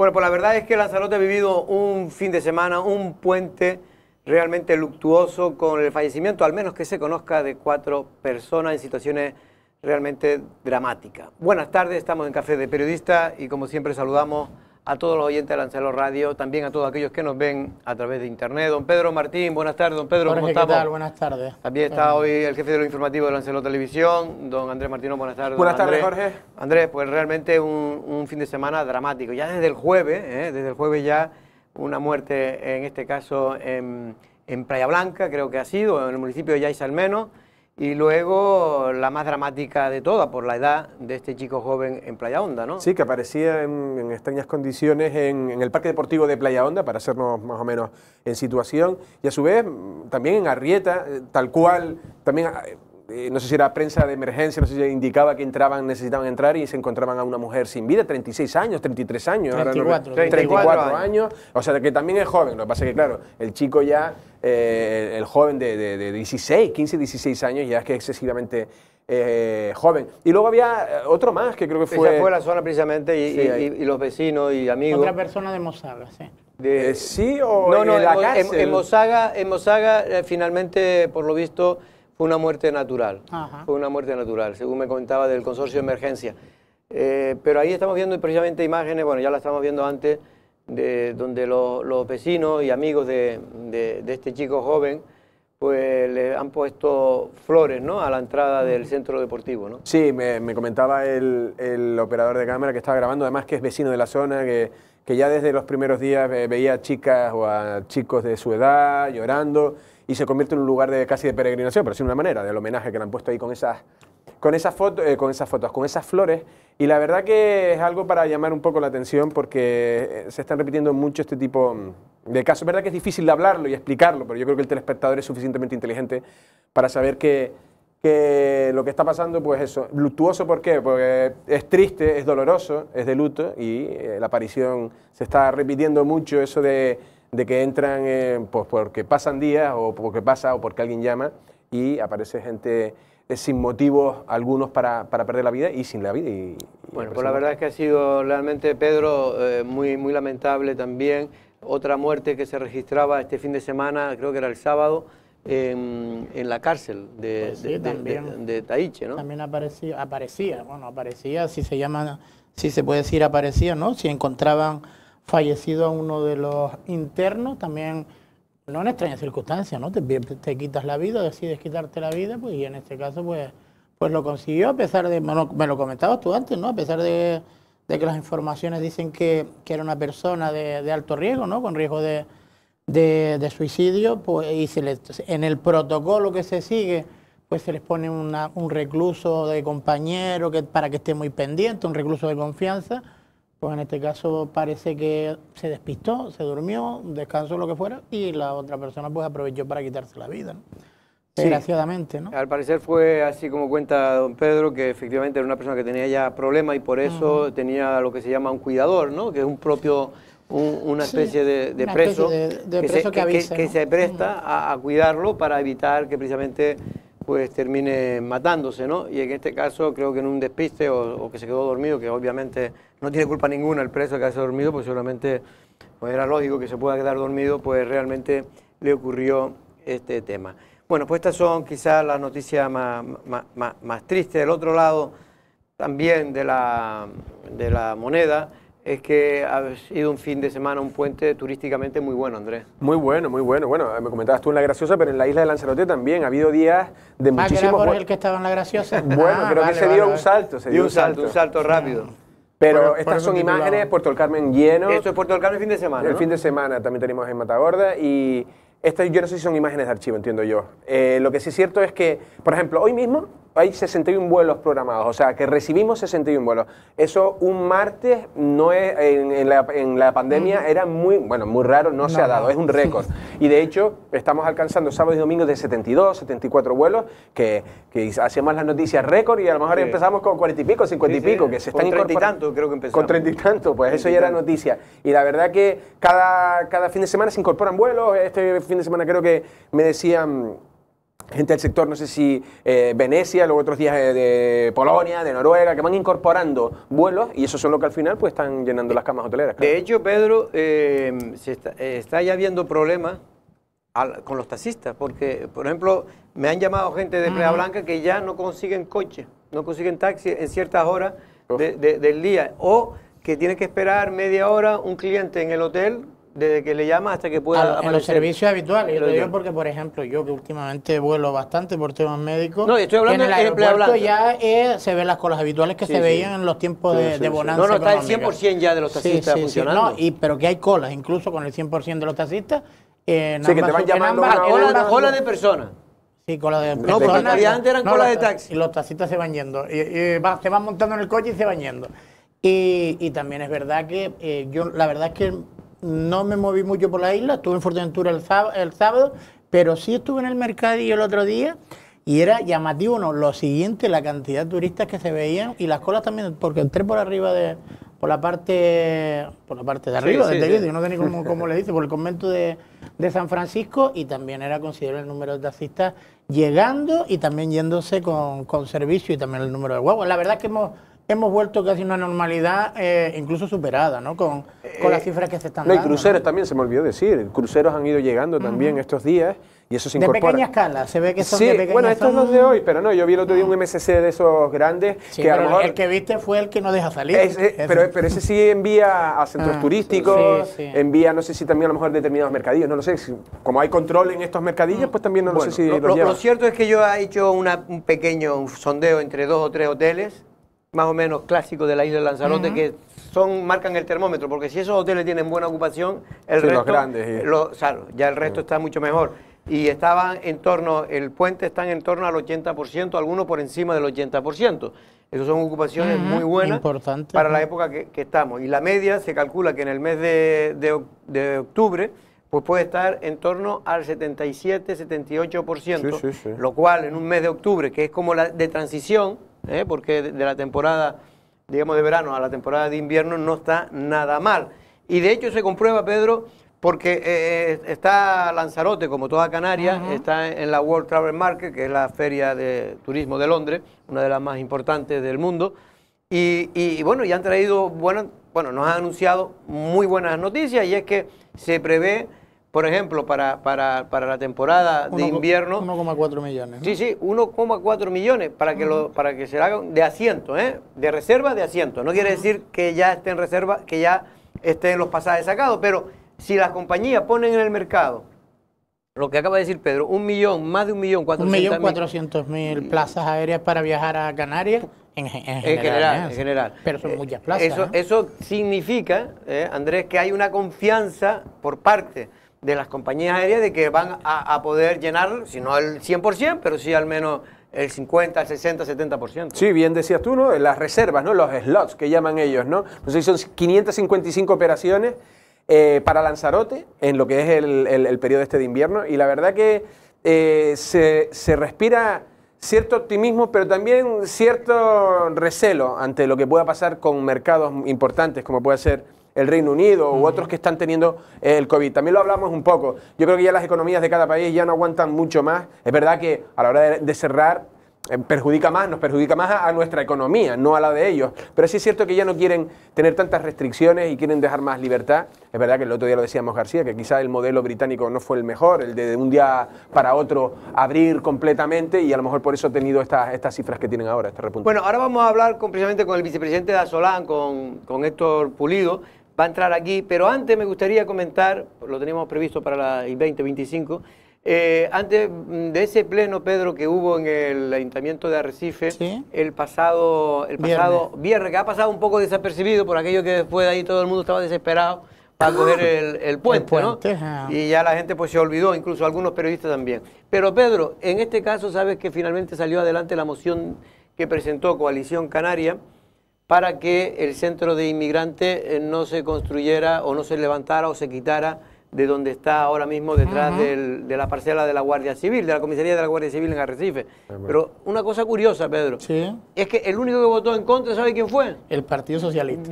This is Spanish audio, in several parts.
Bueno, pues la verdad es que Lanzarote ha vivido un fin de semana, un puente realmente luctuoso con el fallecimiento, al menos que se conozca, de 4 personas en situaciones realmente dramáticas. Buenas tardes, estamos en Café de Periodista y como siempre saludamos a todos los oyentes de Lanzarote Radio, también a todos aquellos que nos ven a través de internet. Don Pedro Martín, buenas tardes. Don Pedro, Jorge, ¿cómo estamos? ¿qué tal? Buenas tardes. También está hoy el jefe de los informativos de Lanzarote Televisión, don Andrés Martínez, buenas tardes. Buenas tardes, Jorge. Andrés, pues realmente un fin de semana dramático. Ya desde el jueves ya una muerte, en este caso en Playa Blanca, creo que ha sido, en el municipio de Yaiza al menos, y luego la más dramática de todas, por la edad de este chico joven en Playa Honda, ¿no? Sí, que aparecía en extrañas condiciones en el Parque Deportivo de Playa Honda, para hacernos más o menos en situación, y a su vez también en Arrieta, tal cual, también, no sé si era prensa de emergencia, no sé si indicaba que necesitaban entrar y se encontraban a una mujer sin vida, 36 años, 33 años, 34 años, o sea, que también es joven. Lo que pasa es que, claro, el chico ya, el joven de 16, 15, 16 años, ya es que es excesivamente joven. Y luego había otro más que creo que fue... Esa fue la zona precisamente y los vecinos y amigos. Otra persona de Mosaga, sí. ¿Sí o no, en la cárcel? En Mosaga finalmente, por lo visto, fue una muerte natural. Ajá. Fue una muerte natural, según me comentaba del consorcio de emergencia. Pero ahí estamos viendo precisamente imágenes, bueno, ya las estamos viendo antes, de donde los vecinos y amigos de este chico joven, pues le han puesto flores, ¿no?, a la entrada del centro deportivo, ¿no? Sí, me comentaba el operador de cámara que estaba grabando, además que es vecino de la zona, que ya desde los primeros días veía a chicas o a chicos de su edad llorando, y se convierte en un lugar casi de peregrinación, pero sí una manera del homenaje que le han puesto ahí con esas flores. Y la verdad que es algo para llamar un poco la atención, porque se están repitiendo mucho este tipo de casos. Es verdad que es difícil de hablarlo y explicarlo, pero yo creo que el telespectador es suficientemente inteligente para saber que lo que está pasando, pues eso, luctuoso. ¿Por qué? Porque es triste, es doloroso, es de luto, y la aparición se está repitiendo mucho, eso de que entran pues porque pasan días o porque pasa o porque alguien llama y aparece gente sin motivos algunos para perder la vida y sin la vida. Bueno, pues la verdad es que ha sido realmente, Pedro, muy lamentable también. Otra muerte que se registraba este fin de semana, creo que era el sábado, en la cárcel de Taiche, ¿no? También aparecía, si se puede decir aparecía, ¿no? Si encontraban fallecido a uno de los internos, también, no en extrañas circunstancias, ¿no? Te quitas la vida, decides quitarte la vida, pues, y en este caso, pues lo consiguió, a pesar de, me lo comentabas tú antes, ¿no? A pesar de que las informaciones dicen que era una persona de alto riesgo, ¿no? Con riesgo de suicidio, pues, y en el protocolo que se sigue, pues se les pone un recluso de compañero para que esté muy pendiente, un recluso de confianza. Pues en este caso parece que se despistó, se durmió, descansó, lo que fuera, y la otra persona pues aprovechó para quitarse la vida, ¿no? Sí. Desgraciadamente, ¿no? Al parecer fue así como cuenta don Pedro, que efectivamente era una persona que tenía ya problemas y por eso tenía lo que se llama un cuidador, ¿no? Que es una especie de preso, que se presta a cuidarlo para evitar que precisamente pues termine matándose, ¿no? Y en este caso creo que en un despiste o que se quedó dormido, que obviamente no tiene culpa ninguna el preso que ha quedado dormido, pues seguramente pues era lógico que se pueda quedar dormido, pues realmente le ocurrió este tema. Bueno, pues estas son quizás las noticias más tristes. Del otro lado también de la moneda es que ha sido un fin de semana, un puente turísticamente muy bueno, Andrés. Muy bueno, muy bueno. Bueno, me comentabas tú en La Graciosa, pero en la isla de Lanzarote también ha habido días de muchísimos... ¿Era por el que estaba en La Graciosa? Bueno, creo que se dio un salto. Un salto rápido. Pero estas son imágenes, Puerto del Carmen lleno. Esto es Puerto del Carmen el fin de semana, El ¿no? fin de semana también tenemos en Matagorda y... Estas yo no sé si son imágenes de archivo, entiendo yo. Lo que sí es cierto es que, por ejemplo, hoy mismo hay 61 vuelos programados, o sea, que recibimos 61 vuelos. Eso un martes no es, en la pandemia era muy raro, no se ha dado, es un récord. Y de hecho, estamos alcanzando sábados y domingos de 72, 74 vuelos, que hacíamos las noticias récord y a lo mejor empezamos con 40 y pico, 50 y pico, que se están incorporando. Con 30 y tanto creo que empezamos. Con 30 y tanto, pues eso ya era noticia. Y la verdad que cada fin de semana se incorporan vuelos. Este fin de semana creo que me decían gente del sector, no sé si Venecia, luego otros días de Polonia, de Noruega, que van incorporando vuelos y esos son los que al final pues están llenando las camas hoteleras. Claro. De hecho, Pedro, está ya habiendo problemas con los taxistas, porque, por ejemplo, me han llamado gente de Playa Blanca que ya no consiguen coche, no consiguen taxi en ciertas horas del día, o que tienen que esperar media hora un cliente en el hotel desde que le llama hasta que pueda aparecer. En los servicios habituales, yo lo digo porque, por ejemplo, yo que últimamente vuelo bastante por temas médicos, no, estoy hablando en el aeropuerto ya se ven las colas habituales que se veían en los tiempos de bonanza. No, está el 100% ya de los taxistas funcionando. No, pero que hay colas, incluso con el 100% de los taxistas. Que te van llamando cola de personas. Sí, cola de No, porque antes eran colas de taxi. Y los taxistas se van yendo. Se van montando en el coche y se van yendo. Y también es verdad que yo, la verdad es que no me moví mucho por la isla, estuve en Fuerteventura el sábado, pero sí estuve en el mercadillo el otro día y era llamativo, ¿no? Lo siguiente, la cantidad de turistas que se veían y las colas también, porque entré por arriba por la parte de arriba del televisión, no sé ni cómo le dice, por el convento de San Francisco, y también era considerable el número de taxistas llegando y también yéndose con servicio, y también el número de guaguas. La verdad es que hemos vuelto casi a una normalidad incluso superada, ¿no? Con las cifras que se están dando. Y cruceros también, se me olvidó decir. Cruceros han ido llegando también estos días y eso se incorpora. De pequeña escala, se ve que son de pequeña escala. Bueno, estos son los de hoy, pero no, yo vi el otro día un MSC de esos grandes. Sí, que pero a lo mejor el que viste fue el que no deja salir. Pero ese sí envía a centros turísticos, envía, no sé si también a lo mejor determinados mercadillos, no lo sé. Como hay control en estos mercadillos, pues también no sé si los lleva. Lo cierto es que yo he hecho un pequeño sondeo entre 2 o 3 hoteles, más o menos clásicos de la isla de Lanzarote, que marcan el termómetro, porque si esos hoteles tienen buena ocupación, el resto, los grandes, ya el resto está mucho mejor. Y el puente está en torno al 80%, algunos por encima del 80%. Esas son ocupaciones muy buenas para la época que estamos. Y la media se calcula que en el mes de octubre pues puede estar en torno al 77-78%, lo cual en un mes de octubre, que es como la de transición, porque de la temporada, digamos, de verano a la temporada de invierno no está nada mal. Y de hecho se comprueba, Pedro, porque está Lanzarote, como toda Canarias, está en la World Travel Market, que es la feria de turismo de Londres, una de las más importantes del mundo, y bueno, ya han traído nos han anunciado muy buenas noticias, y es que se prevé, por ejemplo, para la temporada de invierno... 1,4 millones. ¿no? Sí, 1,4 millones para que se hagan de asientos, de reserva de asientos. No quiere decir que ya esté en reserva, que ya estén los pasajes sacados, pero si las compañías ponen en el mercado, lo que acaba de decir Pedro, más de 1.400.000 plazas aéreas para viajar a Canarias, en general. Pero son muchas plazas. Eso significa, Andrés, que hay una confianza por parte de las compañías aéreas de que van a poder llenar, si no el 100%, pero sí al menos el 50, el 60, 70%. Sí, bien decías tú, ¿no? Las reservas, ¿no? Los slots que llaman ellos, ¿no? No sé si son 555 operaciones para Lanzarote en lo que es el periodo de invierno, y la verdad que se respira cierto optimismo, pero también cierto recelo ante lo que pueda pasar con mercados importantes como puede ser el Reino Unido u otros que están teniendo el COVID. También lo hablamos un poco. Yo creo que ya las economías de cada país ya no aguantan mucho más. Es verdad que a la hora de cerrar nos perjudica más a nuestra economía, no a la de ellos. Pero sí es cierto que ya no quieren tener tantas restricciones y quieren dejar más libertad. Es verdad que el otro día lo decíamos García, que quizá el modelo británico no fue el mejor, el de un día para otro abrir completamente, y a lo mejor por eso ha tenido estas cifras que tienen ahora, este repunte. Bueno, ahora vamos a hablar precisamente con el vicepresidente de Asolán, con Héctor Pulido. Va a entrar aquí, pero antes me gustaría comentar, lo teníamos previsto para el 2025, antes de ese pleno, Pedro, que hubo en el Ayuntamiento de Arrecife, el pasado viernes, que ha pasado un poco desapercibido por aquello que después de ahí todo el mundo estaba desesperado para coger el puente, ¿no? Y ya la gente pues se olvidó, incluso algunos periodistas también. Pero Pedro, en este caso sabes que finalmente salió adelante la moción que presentó Coalición Canaria para que el centro de inmigrantes no se construyera o no se levantara o se quitara de donde está ahora mismo detrás de la parcela de la Guardia Civil, de la comisaría de la Guardia Civil en Arrecife. Pero una cosa curiosa, Pedro, es que el único que votó en contra, ¿sabe quién fue? El Partido Socialista.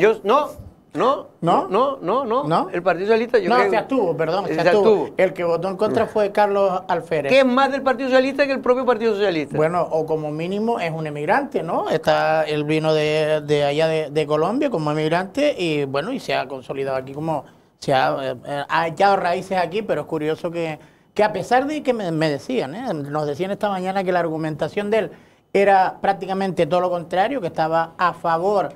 No, ¿No? no, no, no, ¿No? El Partido Socialista... No, se abstuvo, perdón, se abstuvo. El que votó en contra fue Carlos Alférez. ¿Qué es más del Partido Socialista que el propio Partido Socialista? Bueno, o como mínimo es un emigrante, ¿no? Él vino de allá de Colombia como emigrante y bueno, y se ha consolidado aquí como... ha echado raíces aquí, pero es curioso que a pesar de que me decían, nos decían esta mañana que la argumentación de él era prácticamente todo lo contrario, que estaba a favor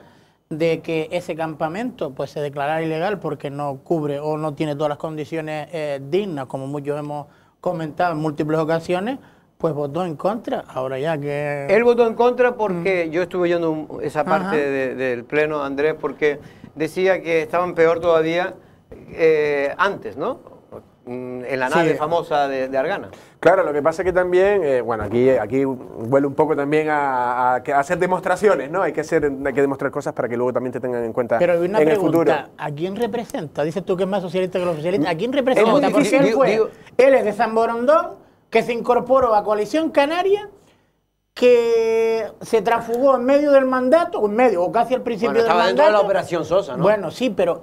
de que ese campamento pues se declarara ilegal porque no cubre o no tiene todas las condiciones dignas, como muchos hemos comentado en múltiples ocasiones, pues votó en contra. Ahora ya que... Él votó en contra porque yo estuve oyendo esa parte del pleno, Andrés, porque decía que estaban peor todavía antes, ¿no? En la nave famosa de Argana. Claro, lo que pasa es que también, bueno, aquí huele un poco también a hacer demostraciones, ¿no? Hay que demostrar cosas para que luego también te tengan en cuenta pero una en pregunta, el futuro. ¿A quién representa? Dices tú que es más socialista que los socialistas. ¿A quién representa? Es muy difícil, Él es de San Borondón, que se incorporó a Coalición Canaria, que se transfugó en medio del mandato, o casi al principio del mandato. Estaba dentro de la Operación Sosa, ¿no? Bueno, sí, pero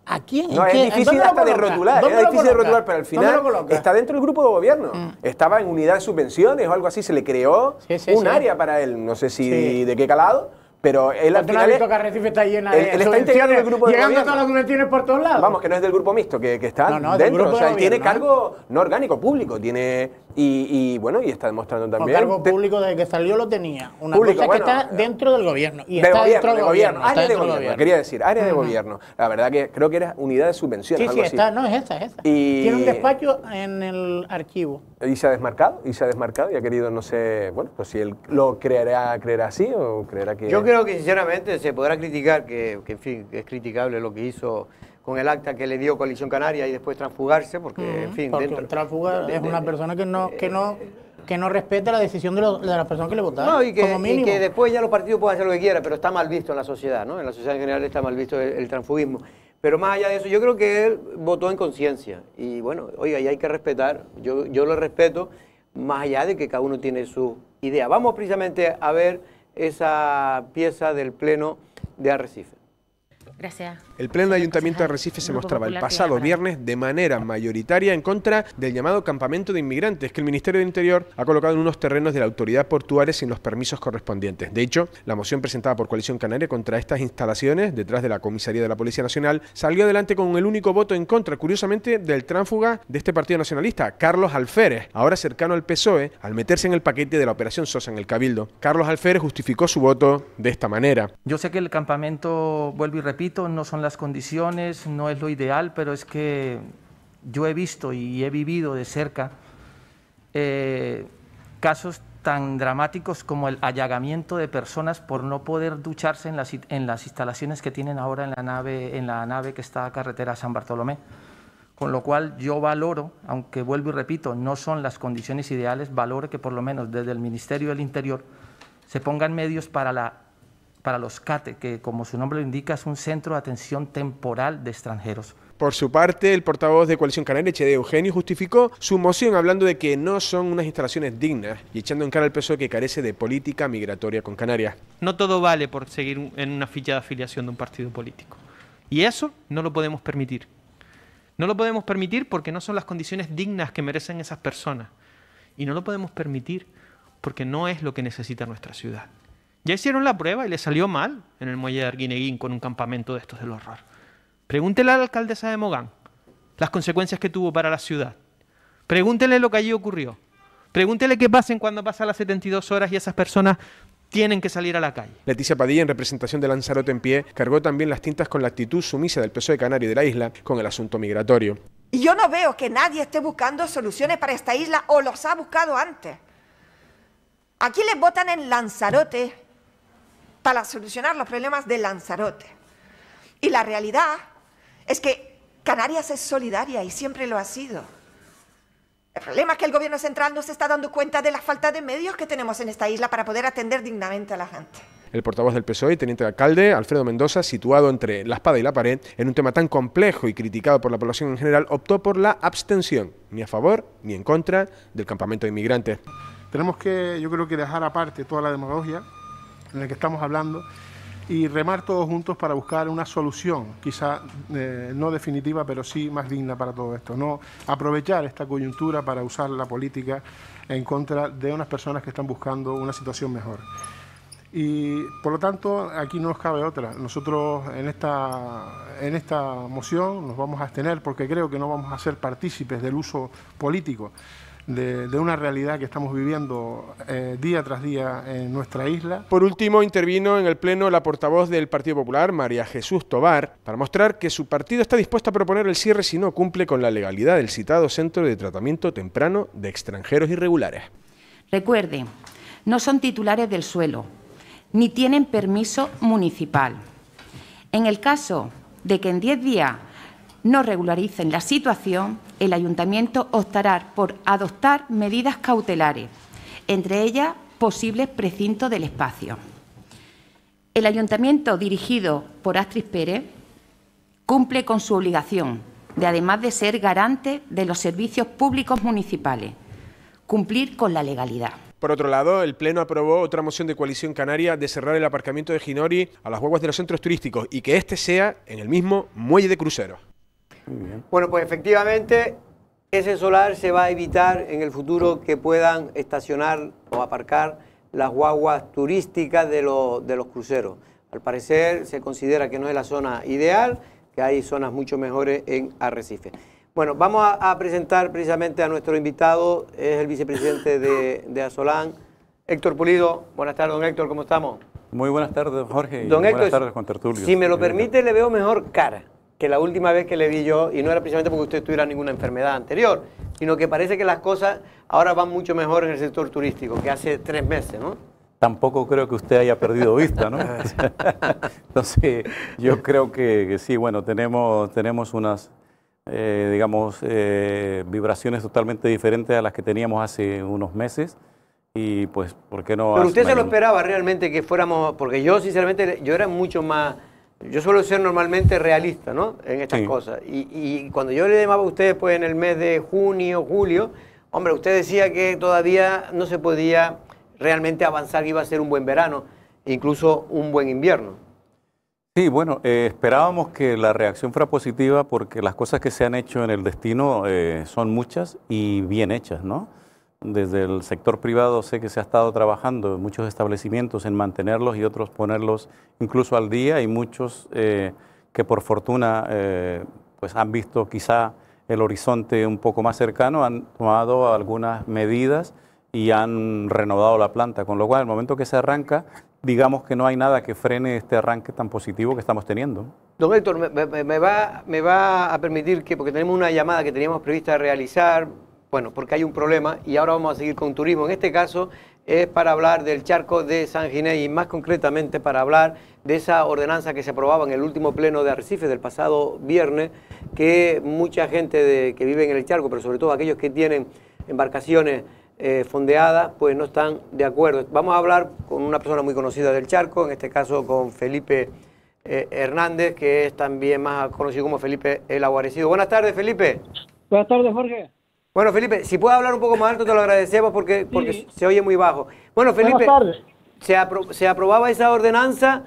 ¿a quién? No, es difícil hasta de rotular, pero al final está dentro del grupo de gobierno. Estaba en unidad de subvenciones o algo así, se le creó un área para él, no sé si de qué calado, pero él al final... que Arrecife está llena de él está integrado en el grupo de llegando gobierno. a todas las subvenciones por todos lados. Vamos, que no es del grupo mixto, que está dentro, o sea, él tiene cargo no orgánico, público, tiene... Y bueno, y está demostrando también... cargo público desde que salió lo tenía. Una cosa que está dentro del gobierno. Y está dentro del gobierno. Área de gobierno, quería decir, área de gobierno. La verdad que creo que era unidad de subvenciones, algo así. No, es esa. Tiene un despacho en el archivo. ¿Y se ha desmarcado? Y ha querido, no sé, bueno, pues si él lo creerá así o creerá que... Yo creo que sinceramente se podrá criticar, que en fin, es criticable lo que hizo con el acta que le dio Coalición Canaria y después transfugarse, porque, en fin... Porque el transfuga es una persona que no respeta la decisión de las personas que le votaron, no, y como mínimo. Y que después ya los partidos pueden hacer lo que quieran, pero está mal visto en la sociedad, ¿no? En la sociedad en general está mal visto el transfugismo. Pero más allá de eso, yo creo que él votó en conciencia. Y bueno, oiga, y hay que respetar, yo lo respeto, más allá de que cada uno tiene su idea. Vamos precisamente a ver esa pieza del Pleno de Arrecife. Gracias. El Pleno de Ayuntamiento de Arrecife se mostraba el pasado viernes de manera mayoritaria en contra del llamado campamento de inmigrantes que el Ministerio del Interior ha colocado en unos terrenos de la autoridad portuaria sin los permisos correspondientes. De hecho, la moción presentada por Coalición Canaria contra estas instalaciones, detrás de la comisaría de la Policía Nacional, salió adelante con el único voto en contra, curiosamente, del tránsfuga de este partido nacionalista, Carlos Alférez, ahora cercano al PSOE, al meterse en el paquete de la Operación Sosa en el Cabildo. Carlos Alférez justificó su voto de esta manera. Yo sé que el campamento, vuelvo y repito, no son las condiciones, no es lo ideal, pero es que yo he visto y he vivido de cerca casos tan dramáticos como el allagamiento de personas por no poder ducharse en las instalaciones que tienen ahora en la nave que está a carretera San Bartolomé. Con lo cual yo valoro, aunque vuelvo y repito, no son las condiciones ideales, valoro que por lo menos desde el Ministerio del Interior se pongan medios para los CATE, que como su nombre lo indica es un centro de atención temporal de extranjeros. Por su parte, el portavoz de Coalición Canaria, Echede Eugenio, justificó su moción hablando de que no son unas instalaciones dignas y echando en cara al PSOE que carece de política migratoria con Canarias. No todo vale por seguir en una ficha de afiliación de un partido político. Y eso no lo podemos permitir. No lo podemos permitir porque no son las condiciones dignas que merecen esas personas. Y no lo podemos permitir porque no es lo que necesita nuestra ciudad. Ya hicieron la prueba y le salió mal en el muelle de Arguineguín con un campamento de estos del horror. Pregúntele a la alcaldesa de Mogán las consecuencias que tuvo para la ciudad. Pregúntele lo que allí ocurrió. Pregúntele qué pasa cuando pasan las 72 horas y esas personas tienen que salir a la calle. Leticia Padilla, en representación de Lanzarote en pie, cargó también las tintas con la actitud sumisa del PSOE canario y de la isla con el asunto migratorio. Y yo no veo que nadie esté buscando soluciones para esta isla o los ha buscado antes. Aquí les votan en Lanzarote para solucionar los problemas de Lanzarote. Y la realidad es que Canarias es solidaria y siempre lo ha sido. El problema es que el gobierno central no se está dando cuenta de la falta de medios que tenemos en esta isla para poder atender dignamente a la gente. El portavoz del PSOE y teniente de alcalde, Alfredo Mendoza, situado entre la espada y la pared, en un tema tan complejo y criticado por la población en general, optó por la abstención, ni a favor ni en contra del campamento de inmigrantes. Tenemos que, yo creo que dejar aparte toda la demagogia en la que estamos hablando y remar todos juntos para buscar una solución, quizá no definitiva, pero sí más digna para todo esto. No aprovechar esta coyuntura para usar la política en contra de unas personas que están buscando una situación mejor. Y por lo tanto, aquí no nos cabe otra. Nosotros en esta moción nos vamos a abstener porque creo que no vamos a ser partícipes del uso político de una realidad que estamos viviendo día tras día en nuestra isla. Por último, intervino en el Pleno la portavoz del Partido Popular, María Jesús Tobar, para mostrar que su partido está dispuesto a proponer el cierre si no cumple con la legalidad del citado Centro de Tratamiento Temprano de Extranjeros Irregulares. Recuerde, no son titulares del suelo, ni tienen permiso municipal. En el caso de que en 10 días no regularicen la situación, el Ayuntamiento optará por adoptar medidas cautelares, entre ellas posibles precintos del espacio. El Ayuntamiento, dirigido por Astrid Pérez, cumple con su obligación de, además de ser garante de los servicios públicos municipales, cumplir con la legalidad. Por otro lado, el Pleno aprobó otra moción de Coalición Canaria de cerrar el aparcamiento de Ginori a las guaguas de los centros turísticos y que este sea en el mismo muelle de cruceros. Bueno, pues efectivamente ese solar se va a evitar en el futuro que puedan estacionar o aparcar las guaguas turísticas de los cruceros. Al parecer se considera que no es la zona ideal, que hay zonas mucho mejores en Arrecife. Bueno, vamos a presentar precisamente a nuestro invitado, es el vicepresidente de Asolán, Héctor Pulido. Buenas tardes, don Héctor, ¿cómo estamos? Muy buenas tardes, Jorge, y don Héctor, buenas tardes, Juan Tertulio. Si me lo permite, le veo mejor cara que la última vez que le vi yo, y no era precisamente porque usted tuviera ninguna enfermedad anterior, sino que parece que las cosas ahora van mucho mejor en el sector turístico que hace 3 meses, ¿no? Tampoco creo que usted haya perdido vista, ¿no? Entonces, yo creo que sí, bueno, tenemos unas, digamos, vibraciones totalmente diferentes a las que teníamos hace unos meses, y pues, ¿por qué no? Pero usted se lo esperaba realmente que fuéramos, porque yo sinceramente, yo era mucho más... Yo suelo ser normalmente realista, ¿no? En estas cosas. Y cuando yo le llamaba a usted pues, en el mes de junio, julio, hombre, usted decía que todavía no se podía realmente avanzar, que iba a ser un buen verano, incluso un buen invierno. Sí, bueno, esperábamos que la reacción fuera positiva porque las cosas que se han hecho en el destino son muchas y bien hechas, ¿no? Desde el sector privado sé que se ha estado trabajando en muchos establecimientos en mantenerlos y otros ponerlos incluso al día, y muchos que por fortuna pues han visto quizá el horizonte un poco más cercano, han tomado algunas medidas y han renovado la planta, con lo cual al momento que se arranca, digamos que no hay nada que frene este arranque tan positivo que estamos teniendo. Don Héctor, me va a permitir que, porque tenemos una llamada que teníamos prevista realizar, bueno, porque hay un problema y ahora vamos a seguir con turismo. En este caso es para hablar del charco de San Ginés y más concretamente para hablar de esa ordenanza que se aprobaba en el último pleno de Arrecife del pasado viernes, que mucha gente que vive en el charco, pero sobre todo aquellos que tienen embarcaciones fondeadas, pues no están de acuerdo. Vamos a hablar con una persona muy conocida del charco, en este caso con Felipe Hernández, que es también más conocido como Felipe el Aguarecido. Buenas tardes, Felipe. Buenas tardes, Jorge. Bueno, Felipe, si puedes hablar un poco más alto te lo agradecemos porque se oye muy bajo. Bueno, Felipe, se aprobaba esa ordenanza.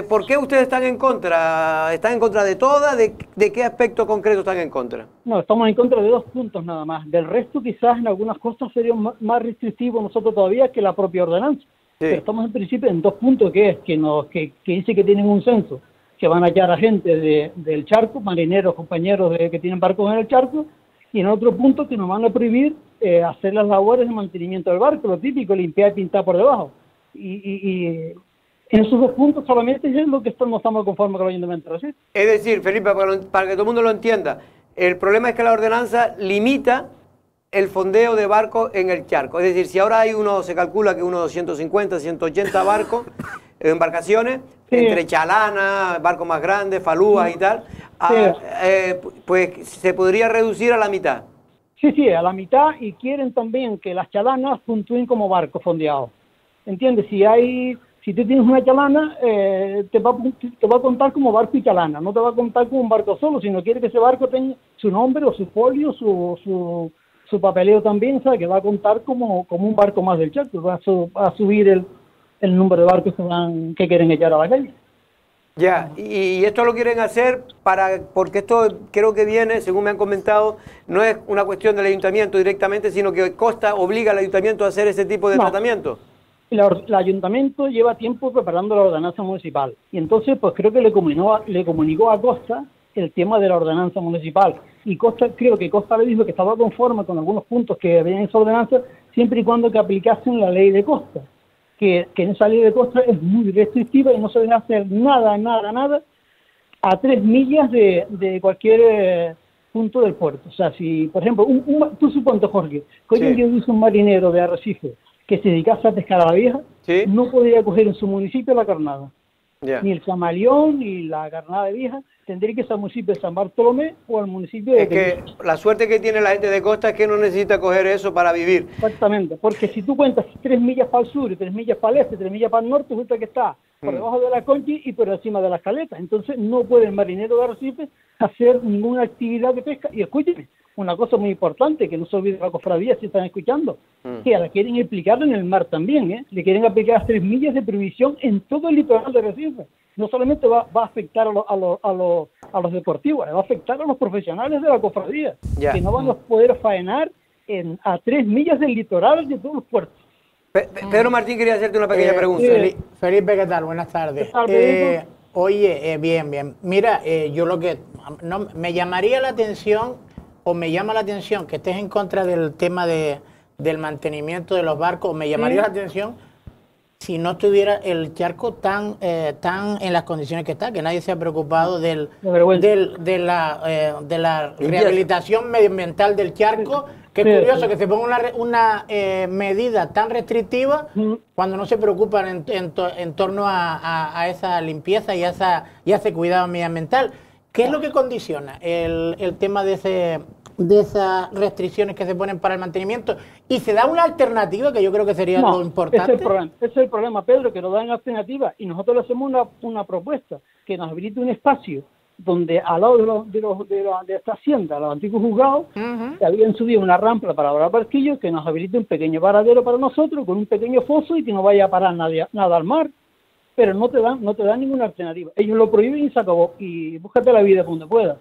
¿Por qué ustedes están en contra? ¿Están en contra de todas? ¿De qué aspecto concreto están en contra? No, estamos en contra de 2 puntos nada más. Del resto quizás en algunas cosas sería más restrictivo nosotros todavía que la propia ordenanza. Sí. Pero estamos en principio en 2 puntos, que es que dice que tienen un censo, que van a hallar a gente del charco, marineros, compañeros que tienen barcos en el charco, y en otro punto que nos van a prohibir hacer las labores de mantenimiento del barco, lo típico, limpiar y pintar por debajo. Y en esos 2 puntos solamente es lo que no estamos conformes con el Ayuntamiento de Arrecife. Es decir, Felipe, para que todo el mundo lo entienda, el problema es que la ordenanza limita el fondeo de barcos en el charco. Es decir, si ahora hay se calcula que unos 150, 180 barcos, embarcaciones, entre chalanas, barcos más grandes, falúas y tal, pues se podría reducir a la mitad. Sí, a la mitad, y quieren también que las chalanas puntúen como barcos fondeados. ¿Entiendes? Si tú tienes una chalana, te va a contar como barco y chalana, no te va a contar como un barco solo, sino quiere que ese barco tenga su nombre o su folio, su papeleo también, ¿sabes? Que va a contar como un barco más del charco, va a subir el número de barcos que quieren echar a la calle. Ya, y esto lo quieren hacer porque esto creo que viene, según me han comentado, no es una cuestión del ayuntamiento directamente, sino que Costa obliga al ayuntamiento a hacer ese tipo de tratamiento. El ayuntamiento lleva tiempo preparando la ordenanza municipal y entonces pues creo que le comunicó a Costa el tema de la ordenanza municipal y creo que Costa le dijo que estaba conforme con algunos puntos que había en esa ordenanza siempre y cuando que aplicasen la ley de Costa. Que en esa ley de Costa es muy restrictiva y no se debe hacer nada a 3 millas de cualquier punto del puerto. O sea, si, por ejemplo, tú suponte, Jorge, que hoy en día dice un marinero de Arrecife que se dedicase a pescar a la vieja, no podría coger en su municipio la carnada. Ni el camaleón, ni la carnada de vieja, tendría que ser al municipio de San Bartolomé o al municipio de... Es que la suerte que tiene la gente de Costa es que no necesita coger eso para vivir. Exactamente, porque si tú cuentas 3 millas para el sur, y 3 millas para el este, 3 millas para el norte, resulta que está por debajo de la concha y por encima de las caletas. Entonces no puede el marinero de Arrecife hacer ninguna actividad de pesca. Y escúcheme, una cosa muy importante, que no se olvide la cofradía si están escuchando, que la quieren aplicar en el mar también, ¿eh? Le quieren aplicar 3 millas de prohibición en todo el litoral de Arrecife. No solamente va a afectar a los deportivos, va a afectar a los profesionales de la cofradía, que no van a poder faenar a 3 millas del litoral de todos los puertos. Pedro Martín quería hacerte una pequeña pregunta. Felipe, ¿qué tal? Buenas tardes. Oye, bien. Mira, yo lo que me llamaría la atención, o me llama la atención que estés en contra del tema del mantenimiento de los barcos, o me llamaría la atención si no estuviera el charco tan en las condiciones que está, que nadie se ha preocupado de la rehabilitación medioambiental del charco. Qué curioso que se ponga una medida tan restrictiva cuando no se preocupan en torno a esa limpieza y a ese cuidado medioambiental. ¿Qué es lo que condiciona el tema de esas restricciones que se ponen para el mantenimiento? Y se da una alternativa, que yo creo que sería lo importante. Ese es el problema, Pedro, que nos dan alternativa y nosotros le hacemos una propuesta que nos habilite un espacio donde al lado de esta hacienda, los antiguos juzgados, que habían subido una rampa para los barquillos, que nos habilite un pequeño paradero para nosotros, con un pequeño foso y que no vaya a parar nada al mar. Pero no te dan ninguna alternativa. Ellos lo prohíben y se acabó. Y búscate la vida donde puedas.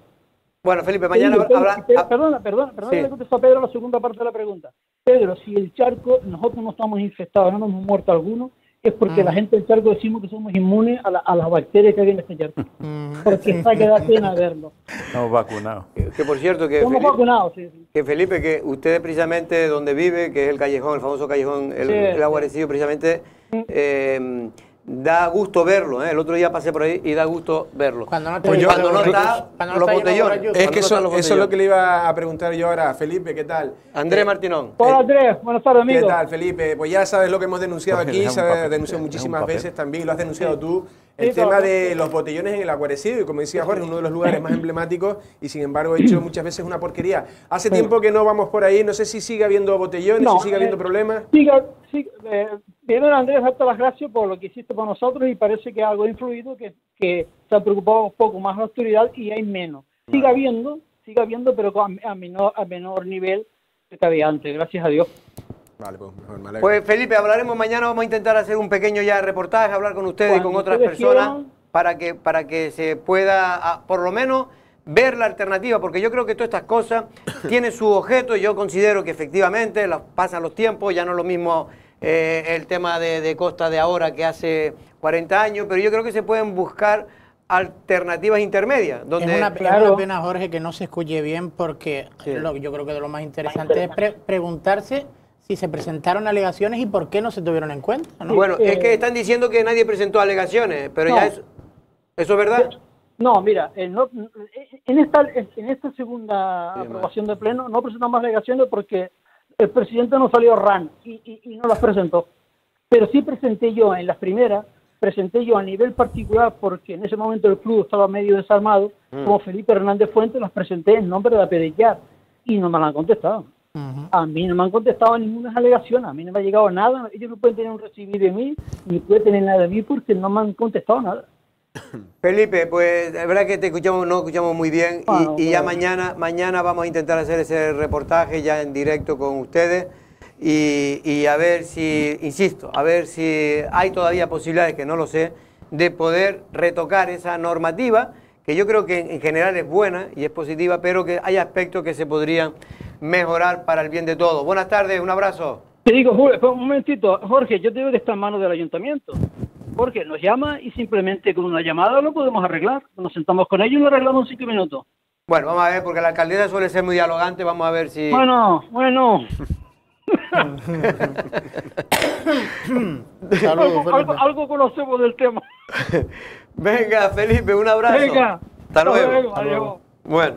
Bueno, Felipe, mañana Perdona, le contesto a Pedro la segunda parte de la pregunta. Pedro, si el charco, nosotros no estamos infectados, no nos hemos muerto alguno, es porque la gente del charco decimos que somos inmunes a las bacterias que hay en este charco. Porque está que da pena verlo. Estamos vacunados. Que por cierto, que estamos vacunados, que Felipe, que usted precisamente donde vive, que es el callejón, el famoso callejón, el Aguarecido, precisamente, da gusto verlo, ¿eh? El otro día pasé por ahí y da gusto verlo. Cuando no está los botellones. Es que eso es lo que le iba a preguntar yo ahora. Felipe, ¿qué tal? Andrés Martinón. Hola Andrés, buenas tardes, amigo. ¿Qué tal, Felipe? Pues ya sabes lo que hemos denunciado aquí, se ha denunciado muchísimas veces también, lo has denunciado tú. El tema de los botellones en el Aguarecido, y como decía Jorge, uno de los lugares más emblemáticos y sin embargo hecho muchas veces una porquería. Hace tiempo que no vamos por ahí, no sé si sigue habiendo botellones, si sigue habiendo problemas. Primero, Andrés, darte las gracias por lo que hiciste por nosotros y parece que algo ha influido, que se ha preocupado un poco más la autoridad y hay menos. Sigue habiendo, pero a menor nivel que había antes, gracias a Dios. Vale, pues mejor, me alegro. Pues Felipe, hablaremos mañana, vamos a intentar hacer un pequeño reportaje, hablar con ustedes y con otras personas para que se pueda, por lo menos, ver la alternativa, porque yo creo que todas estas cosas tienen su objeto y yo considero que efectivamente pasan los tiempos, ya no es lo mismo el tema de Costa de ahora que hace 40 años, pero yo creo que se pueden buscar alternativas intermedias. Donde, es una pena, Jorge, que no se escuche bien, porque yo creo que de lo más interesante es preguntarse si se presentaron alegaciones y por qué no se tuvieron en cuenta, ¿no? Bueno, es que están diciendo que nadie presentó alegaciones, pero no. ¿Eso es verdad? No, mira, en esta segunda aprobación de pleno no presentamos alegaciones porque el presidente no salió RAN y no las presentó. Pero sí presenté yo en las primeras, a nivel particular, porque en ese momento el club estaba medio desarmado, como Felipe Hernández Fuentes, las presenté en nombre de la PDCAR y no me la han contestado. A mí no me han contestado ninguna alegación, a mí no me ha llegado nada, ellos no pueden tener un recibido de mí, ni pueden tener nada de mí porque no me han contestado nada. Felipe, pues es verdad que no escuchamos muy bien y ya mañana vamos a intentar hacer ese reportaje ya en directo con ustedes y a ver si, insisto, a ver si hay todavía posibilidades, que no lo sé, de poder retocar esa normativa, que yo creo que en general es buena y es positiva, pero que hay aspectos que se podrían mejorar para el bien de todos. Buenas tardes, un abrazo. Te digo, un momentito, Jorge, yo debo de estar en manos del ayuntamiento. Jorge nos llama y simplemente con una llamada lo podemos arreglar. Nos sentamos con ellos y lo arreglamos en 5 minutos. Bueno, vamos a ver, porque la alcaldesa suele ser muy dialogante, vamos a ver si... Bueno. algo conocemos del tema. Venga, Felipe, un abrazo. Venga. Hasta luego. Adiós. Bueno,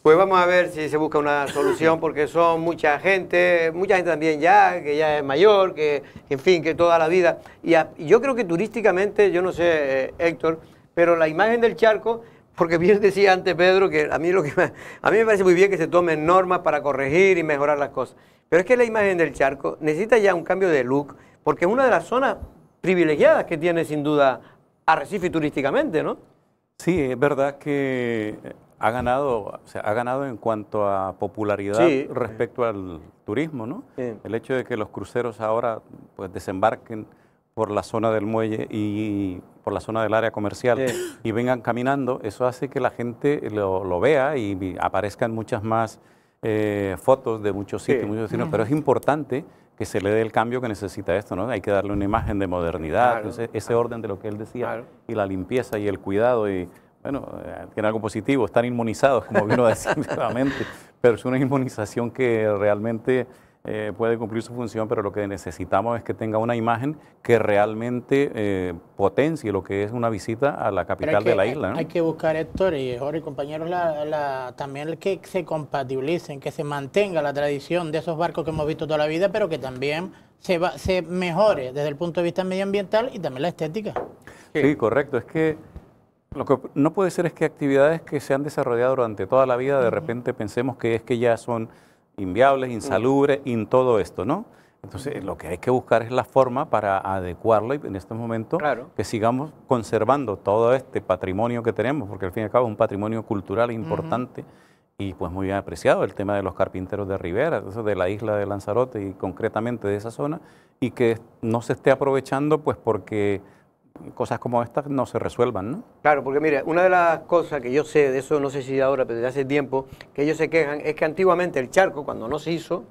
pues vamos a ver si se busca una solución, porque son mucha gente también ya, que ya es mayor, que en fin, que toda la vida. Y yo creo que turísticamente, yo no sé, Héctor, pero la imagen del charco, porque bien decía antes Pedro, que a mí me parece muy bien que se tomen normas para corregir y mejorar las cosas. Pero es que la imagen del charco necesita ya un cambio de look, porque es una de las zonas privilegiadas que tiene sin duda Arrecife turísticamente, ¿no? Sí, es verdad que ha ganado en cuanto a popularidad respecto al turismo, ¿no? Sí. El hecho de que los cruceros ahora pues desembarquen por la zona del muelle y por la zona del área comercial y vengan caminando, eso hace que la gente lo vea y aparezcan muchas más fotos de muchos sitios, muchos destinos, pero es importante que se le dé el cambio que necesita esto, ¿no? Hay que darle una imagen de modernidad, ese orden de lo que él decía, y la limpieza y el cuidado, y bueno, tiene algo positivo, están inmunizados, como vino a decir nuevamente, pero es una inmunización que realmente puede cumplir su función, pero lo que necesitamos es que tenga una imagen que realmente potencie lo que es una visita a la capital de la isla, ¿no? Hay que buscar, Héctor y Jorge, compañeros, también el que se compatibilicen, que se mantenga la tradición de esos barcos que hemos visto toda la vida, pero que también se mejore desde el punto de vista medioambiental y también la estética. Sí, correcto. Es que lo que no puede ser es que actividades que se han desarrollado durante toda la vida, de repente pensemos que es que ya son inviables, insalubres, y todo esto, ¿no? Entonces, lo que hay que buscar es la forma para adecuarlo y en este momento que sigamos conservando todo este patrimonio que tenemos, porque al fin y al cabo es un patrimonio cultural importante y pues muy bien apreciado, el tema de los carpinteros de Rivera, eso de la isla de Lanzarote y concretamente de esa zona, y que no se esté aprovechando pues porque cosas como estas no se resuelvan, ¿no? Claro, porque mire, una de las cosas que yo sé, de eso no sé si ahora, pero desde hace tiempo, que ellos se quejan, es que antiguamente el charco, cuando no se hizo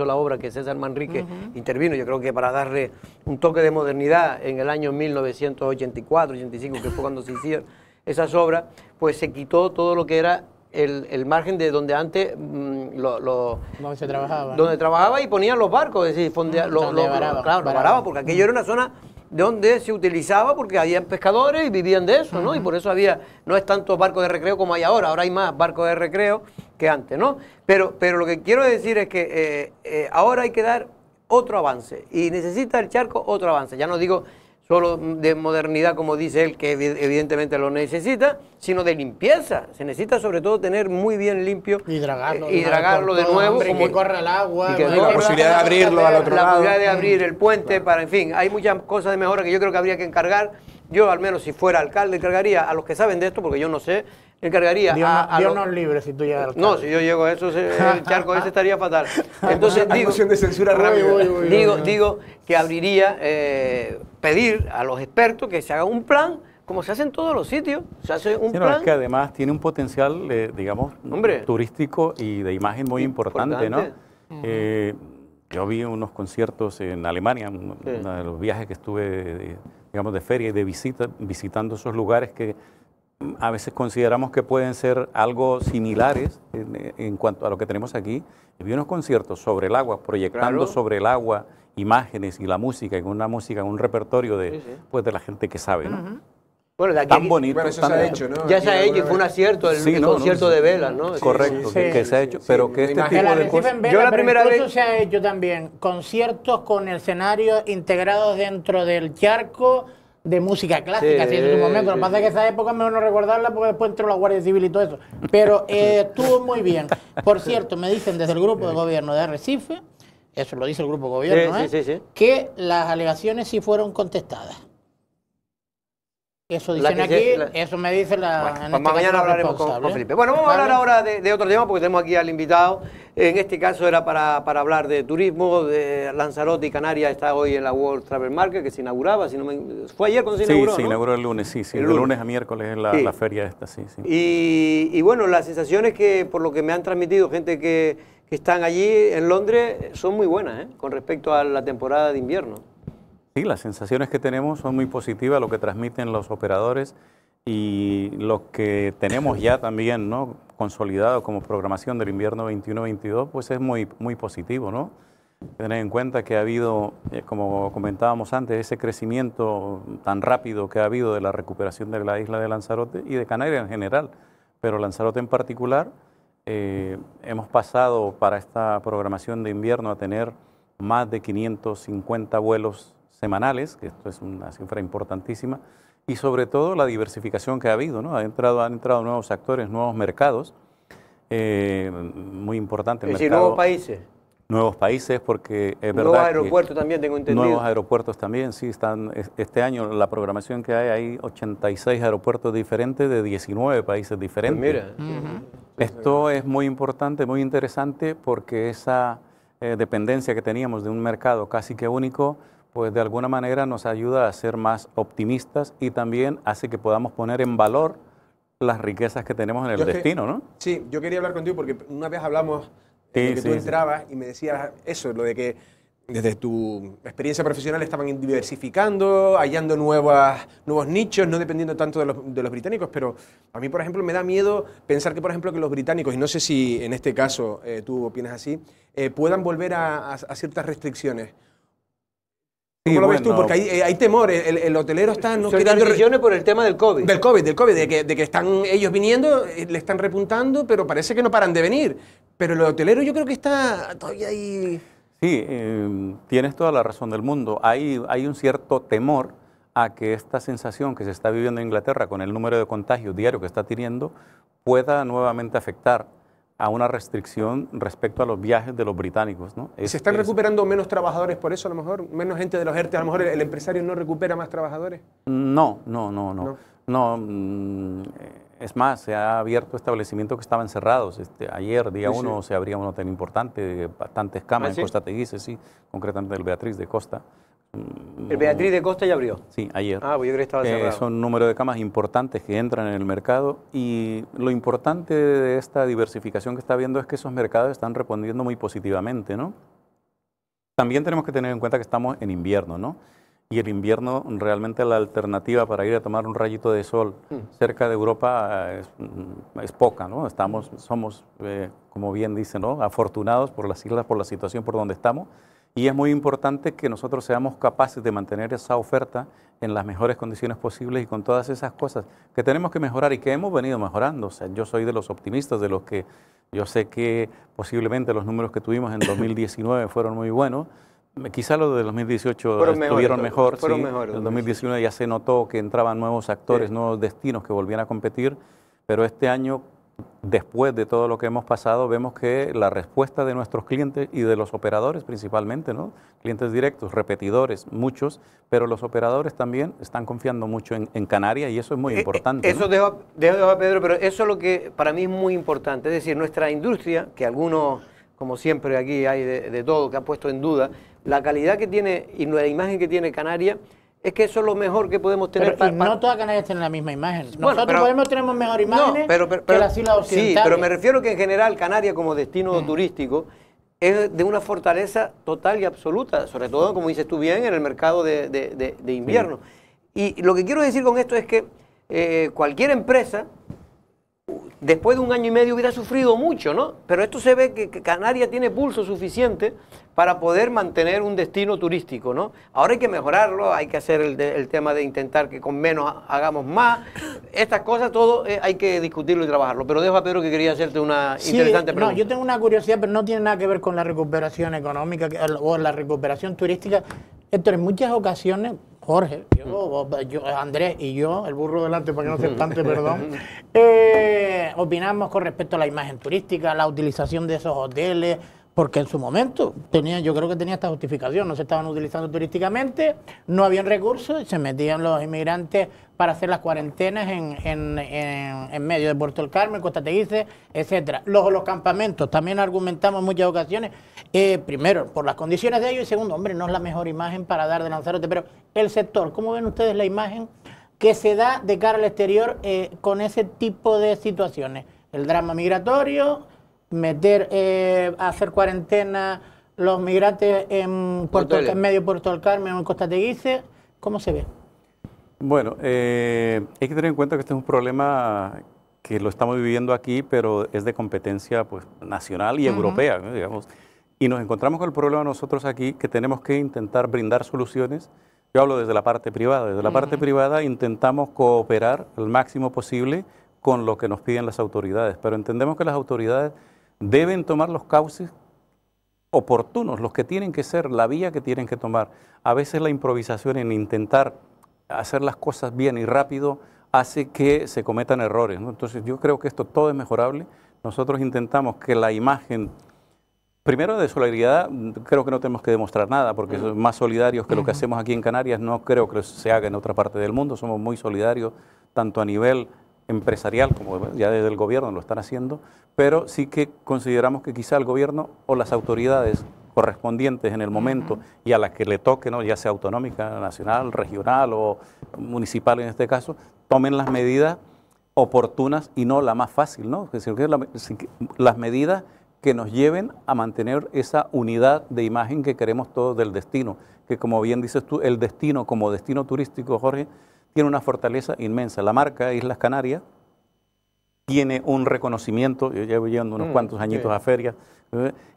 la obra que César Manrique intervino, yo creo que para darle un toque de modernidad en el año 1984, 85, que fue cuando se hicieron esas obras, pues se quitó todo lo que era el margen de donde antes donde se trabajaba. Donde trabajaba y ponían los barcos, es decir, varaba, porque aquello era una zona donde se utilizaba porque había pescadores y vivían de eso, ¿no? Y por eso no es tanto barcos de recreo como hay ahora hay más barcos de recreo que antes, ¿no? Pero lo que quiero decir es que ahora hay que dar otro avance y necesita el charco otro avance, ya no digo solo de modernidad como dice él, que evidentemente lo necesita, sino de limpieza. Se necesita sobre todo tener muy bien limpio y dragarlo de nuevo. Como que corra el agua. Y que la posibilidad de abrirlo al otro lado. La posibilidad de abrir el puente, en fin, hay muchas cosas de mejora que yo creo que habría que encargar. Yo al menos si fuera alcalde encargaría a los que saben de esto, porque yo no sé, encargaría Dios nos libre si tú llegas al No, si yo llego a eso, el charco ese estaría fatal. Entonces digo, de censura rápida. Digo que abriría, pedir a los expertos que se haga un plan, como se hace en todos los sitios, se hace un plan. Es que además tiene un potencial, digamos, turístico y de imagen muy importante, ¿no? Yo vi unos conciertos en Alemania, uno de los viajes que estuve, digamos, de feria y de visita, visitando esos lugares que a veces consideramos que pueden ser algo similares en cuanto a lo que tenemos aquí. Y vi unos conciertos sobre el agua, proyectando sobre el agua imágenes y la música, y con una música, un repertorio de, pues, de la gente que sabe, ¿no? Bueno, de aquí, tan bonito. Bueno, eso se ha hecho, ¿no? Ya se ha hecho y fue un acierto el concierto de velas, ¿no? Correcto, que se ha hecho, pero que este tipo de cosas... Yo la primera vez... se ha hecho también conciertos con escenarios integrados dentro del charco de música clásica, así en su momento. Lo que pasa es que esa época es mejor no recordarla porque después entró la Guardia Civil y todo eso. Pero estuvo muy bien. Por cierto, me dicen desde el grupo de gobierno de Arrecife, eso lo dice el grupo de gobierno, que las alegaciones sí fueron contestadas. Eso dicen aquí, eso me dice la... Bueno, mañana hablaremos con Felipe. Bueno, vamos a hablar ahora de otro tema, porque tenemos aquí al invitado. En este caso era para hablar de turismo, de Lanzarote y Canarias. Está hoy en la World Travel Market, que se inauguraba. ¿Fue ayer cuando se inauguró? Sí, se inauguró el lunes, sí. De lunes a miércoles es la feria esta, sí. Y bueno, las sensaciones que, por lo que me han transmitido gente que están allí en Londres, son muy buenas, con respecto a la temporada de invierno. Sí, las sensaciones que tenemos son muy positivas, lo que transmiten los operadores y lo que tenemos ya también, ¿no?, consolidado como programación del invierno 21-22, pues es muy positivo, ¿no? Tener en cuenta que ha habido, como comentábamos antes, ese crecimiento tan rápido que ha habido de la recuperación de la isla de Lanzarote y de Canarias en general, pero Lanzarote en particular, hemos pasado para esta programación de invierno a tener más de 550 vuelos semanales, que esto es una cifra importantísima, y sobre todo la diversificación que ha habido, ¿no? Han entrado nuevos actores, nuevos mercados, muy importante. Es decir, nuevos países. Nuevos países, porque es verdad. Nuevos aeropuertos también, tengo entendido. Nuevos aeropuertos también, sí, están. Este año la programación que hay 86 aeropuertos diferentes de 19 países diferentes. Pues mira. Esto es muy importante, muy interesante, porque esa dependencia que teníamos de un mercado casi que único, pues de alguna manera nos ayuda a ser más optimistas y también hace que podamos poner en valor las riquezas que tenemos en el destino, ¿no? Sí, yo quería hablar contigo porque una vez hablamos de que tú entrabas y me decías eso, lo de que desde tu experiencia profesional estaban diversificando, hallando nuevos nichos, no dependiendo tanto de los británicos, pero a mí, por ejemplo, me da miedo pensar que, por ejemplo, que los británicos, y no sé si en este caso tú opinas así, puedan volver a ciertas restricciones. ¿Cómo lo ves tú? Porque hay temor, el hotelero está no queriendo... restricciones por el tema del COVID. Del COVID, de que están ellos viniendo, le están repuntando, pero parece que no paran de venir. Pero el hotelero yo creo que está todavía ahí... Sí, tienes toda la razón del mundo. Hay un cierto temor a que esta sensación que se está viviendo en Inglaterra con el número de contagios diario que está teniendo pueda nuevamente afectar a una restricción respecto a los viajes de los británicos, ¿no? ¿Se están recuperando menos trabajadores por eso a lo mejor? ¿Menos gente de los ERTE? A lo mejor el empresario no recupera más trabajadores. No. Es más, se ha abierto establecimientos que estaban cerrados. Ayer, día 1, se abría un hotel importante, bastantes camas en Costa Teguise, sí, concretamente el Beatriz de Costa. ¿El Beatriz de Costa ya abrió? Sí, ayer. Ah, pues yo creo que estaba cerrado. Son un número de camas importantes que entran en el mercado y lo importante de esta diversificación que está habiendo es que esos mercados están respondiendo muy positivamente, ¿no? También tenemos que tener en cuenta que estamos en invierno, ¿no? Y el invierno, realmente la alternativa para ir a tomar un rayito de sol cerca de Europa es poca, ¿no? Somos, como bien dice, ¿no?, afortunados por las islas, por la situación por donde estamos. Y es muy importante que nosotros seamos capaces de mantener esa oferta en las mejores condiciones posibles y con todas esas cosas que tenemos que mejorar y que hemos venido mejorando. O sea, yo soy de los optimistas, de los que yo sé que posiblemente los números que tuvimos en 2019 fueron muy buenos. Quizá los de 2018 estuvieron mejor. Fueron mejores. En 2019 ya se notó que entraban nuevos actores, nuevos destinos que volvían a competir, pero este año, después de todo lo que hemos pasado, vemos que la respuesta de nuestros clientes y de los operadores principalmente, ¿no?, clientes directos, repetidores, muchos, pero los operadores también están confiando mucho en Canarias y eso es muy importante. Eso dejo a Pedro, pero eso es lo que para mí es muy importante. Es decir, nuestra industria, que algunos, como siempre aquí hay de todo, que ha puesto en duda, la calidad que tiene y la imagen que tiene Canarias, es que eso es lo mejor que podemos tener. Pero no todas Canarias tienen la misma imagen. Nosotros tenemos mejor imagen que las islas occidentales. Sí, pero me refiero que en general Canarias como destino turístico es de una fortaleza total y absoluta, sobre todo, como dices tú bien, en el mercado de invierno. Sí. Y lo que quiero decir con esto es que cualquier empresa, después de un año y medio, hubiera sufrido mucho, ¿no? Pero esto se ve que Canarias tiene pulso suficiente para poder mantener un destino turístico, ¿no? Ahora hay que mejorarlo, hay que hacer el tema de intentar que con menos hagamos más. Estas cosas, todo hay que discutirlo y trabajarlo. Pero dejo a Pedro que quería hacerte una interesante pregunta. No, yo tengo una curiosidad, pero no tiene nada que ver con la recuperación económica o la recuperación turística. Héctor, en muchas ocasiones, Jorge, yo, Andrés y yo, el burro delante para que no se espante, perdón, opinamos con respecto a la imagen turística, la utilización de esos hoteles, porque en su momento yo creo que tenía esta justificación, no se estaban utilizando turísticamente, no habían recursos y se metían los inmigrantes para hacer las cuarentenas en medio de Puerto del Carmen, Costa Teguise, etcétera. Los campamentos, también argumentamos en muchas ocasiones, primero, por las condiciones de ellos, y segundo, hombre, no es la mejor imagen para dar de Lanzarote, pero el sector, ¿cómo ven ustedes la imagen que se da de cara al exterior con ese tipo de situaciones? El drama migratorio, hacer cuarentena los migrantes en medio de Puerto del Carmen o en Costa Teguise, ¿cómo se ve? Bueno, hay que tener en cuenta que este es un problema que lo estamos viviendo aquí, pero es de competencia pues, nacional y europea, ¿no? Digamos. Y nos encontramos con el problema nosotros aquí, que tenemos que intentar brindar soluciones. Yo hablo desde la parte privada. Desde la parte privada intentamos cooperar al máximo posible con lo que nos piden las autoridades, pero entendemos que las autoridades deben tomar los cauces oportunos, los que tienen que ser, la vía que tienen que tomar. A veces la improvisación en intentar hacer las cosas bien y rápido hace que se cometan errores, ¿no? Entonces yo creo que esto todo es mejorable. Nosotros intentamos que la imagen, primero de solidaridad, creo que no tenemos que demostrar nada, porque somos más solidarios que lo que hacemos aquí en Canarias, no creo que se haga en otra parte del mundo, somos muy solidarios, tanto a nivel empresarial, como ya desde el gobierno lo están haciendo, pero sí que consideramos que quizá el gobierno o las autoridades correspondientes en el momento y a las que le toque, ¿no? Ya sea autonómica, nacional, regional o municipal en este caso, tomen las medidas oportunas y no la más fácil, ¿no? Es decir, las medidas que nos lleven a mantener esa unidad de imagen que queremos todos del destino, que como bien dices tú, el destino como destino turístico, Jorge, tiene una fortaleza inmensa. La marca Islas Canarias tiene un reconocimiento, yo llevo yendo unos cuantos añitos a ferias,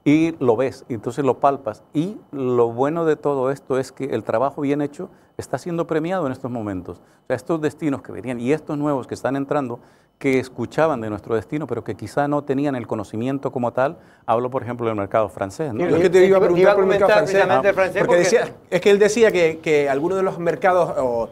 y lo ves, entonces lo palpas. Y lo bueno de todo esto es que el trabajo bien hecho está siendo premiado en estos momentos. O sea, estos destinos que venían y estos nuevos que están entrando, que escuchaban de nuestro destino, pero que quizá no tenían el conocimiento como tal. Hablo, por ejemplo, del mercado francés, ¿no? Yo te iba a preguntar por el mercado francés, porque es que él decía que algunos de los mercados o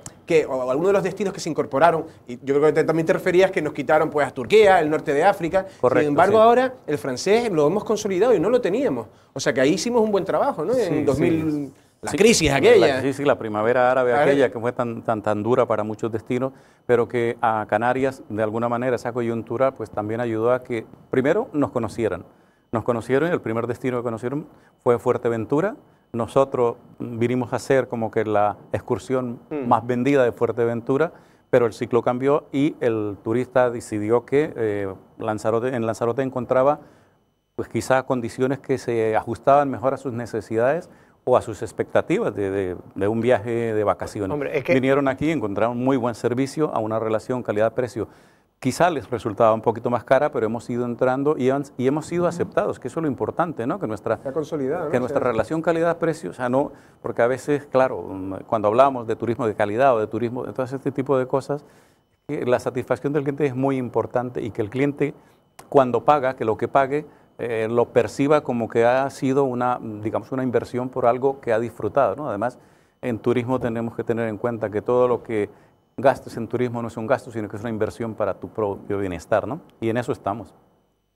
algunos de los destinos que se incorporaron, y yo creo que también te referías que nos quitaron pues a Turquía, el norte de África. Correcto, sin embargo, ahora el francés lo hemos consolidado y no lo teníamos. O sea que ahí hicimos un buen trabajo, ¿no? En 2000... La crisis aquella. La primavera árabe aquella que fue tan dura para muchos destinos, pero que a Canarias, de alguna manera, esa coyuntura pues también ayudó a que, primero, nos conocieran. Nos conocieron y el primer destino que conocieron fue Fuerteventura. Nosotros vinimos a hacer como que la excursión más vendida de Fuerteventura, pero el ciclo cambió y el turista decidió que en Lanzarote encontraba pues quizá condiciones que se ajustaban mejor a sus necesidades o a sus expectativas de un viaje de vacaciones. Hombre, vinieron aquí, encontraron muy buen servicio a una relación calidad-precio. Quizá les resultaba un poquito más cara, pero hemos ido entrando y hemos sido aceptados, que eso es lo importante, ¿no? Que nuestra relación calidad-precio, o sea, no, porque a veces, claro, cuando hablamos de turismo de calidad o de turismo, de todo este tipo de cosas, la satisfacción del cliente es muy importante y que el cliente, cuando paga, que lo que pague, lo perciba como que ha sido digamos, una inversión por algo que ha disfrutado, ¿no? Además, en turismo tenemos que tener en cuenta que todo lo que gastes en turismo no es un gasto, sino que es una inversión para tu propio bienestar, ¿no? Y en eso estamos.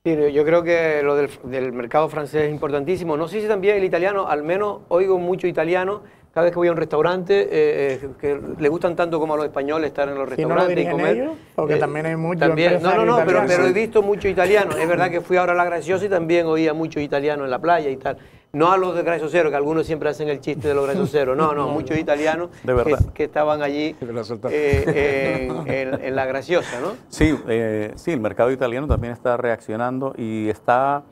Sí, yo creo que lo del mercado francés es importantísimo. No sé si también el italiano, al menos oigo mucho italiano, cada vez que voy a un restaurante, que le gustan tanto como a los españoles estar en los restaurantes y comer. Ellos, porque también hay muchos pero he visto mucho italiano. Es verdad que fui ahora a La Graciosa y también oía mucho italiano en la playa y tal. No a los de Gracioseros, que algunos siempre hacen el chiste de los gracioseros. No, muchos italianos que estaban allí en La Graciosa, ¿no? Sí, el mercado italiano también está reaccionando y está,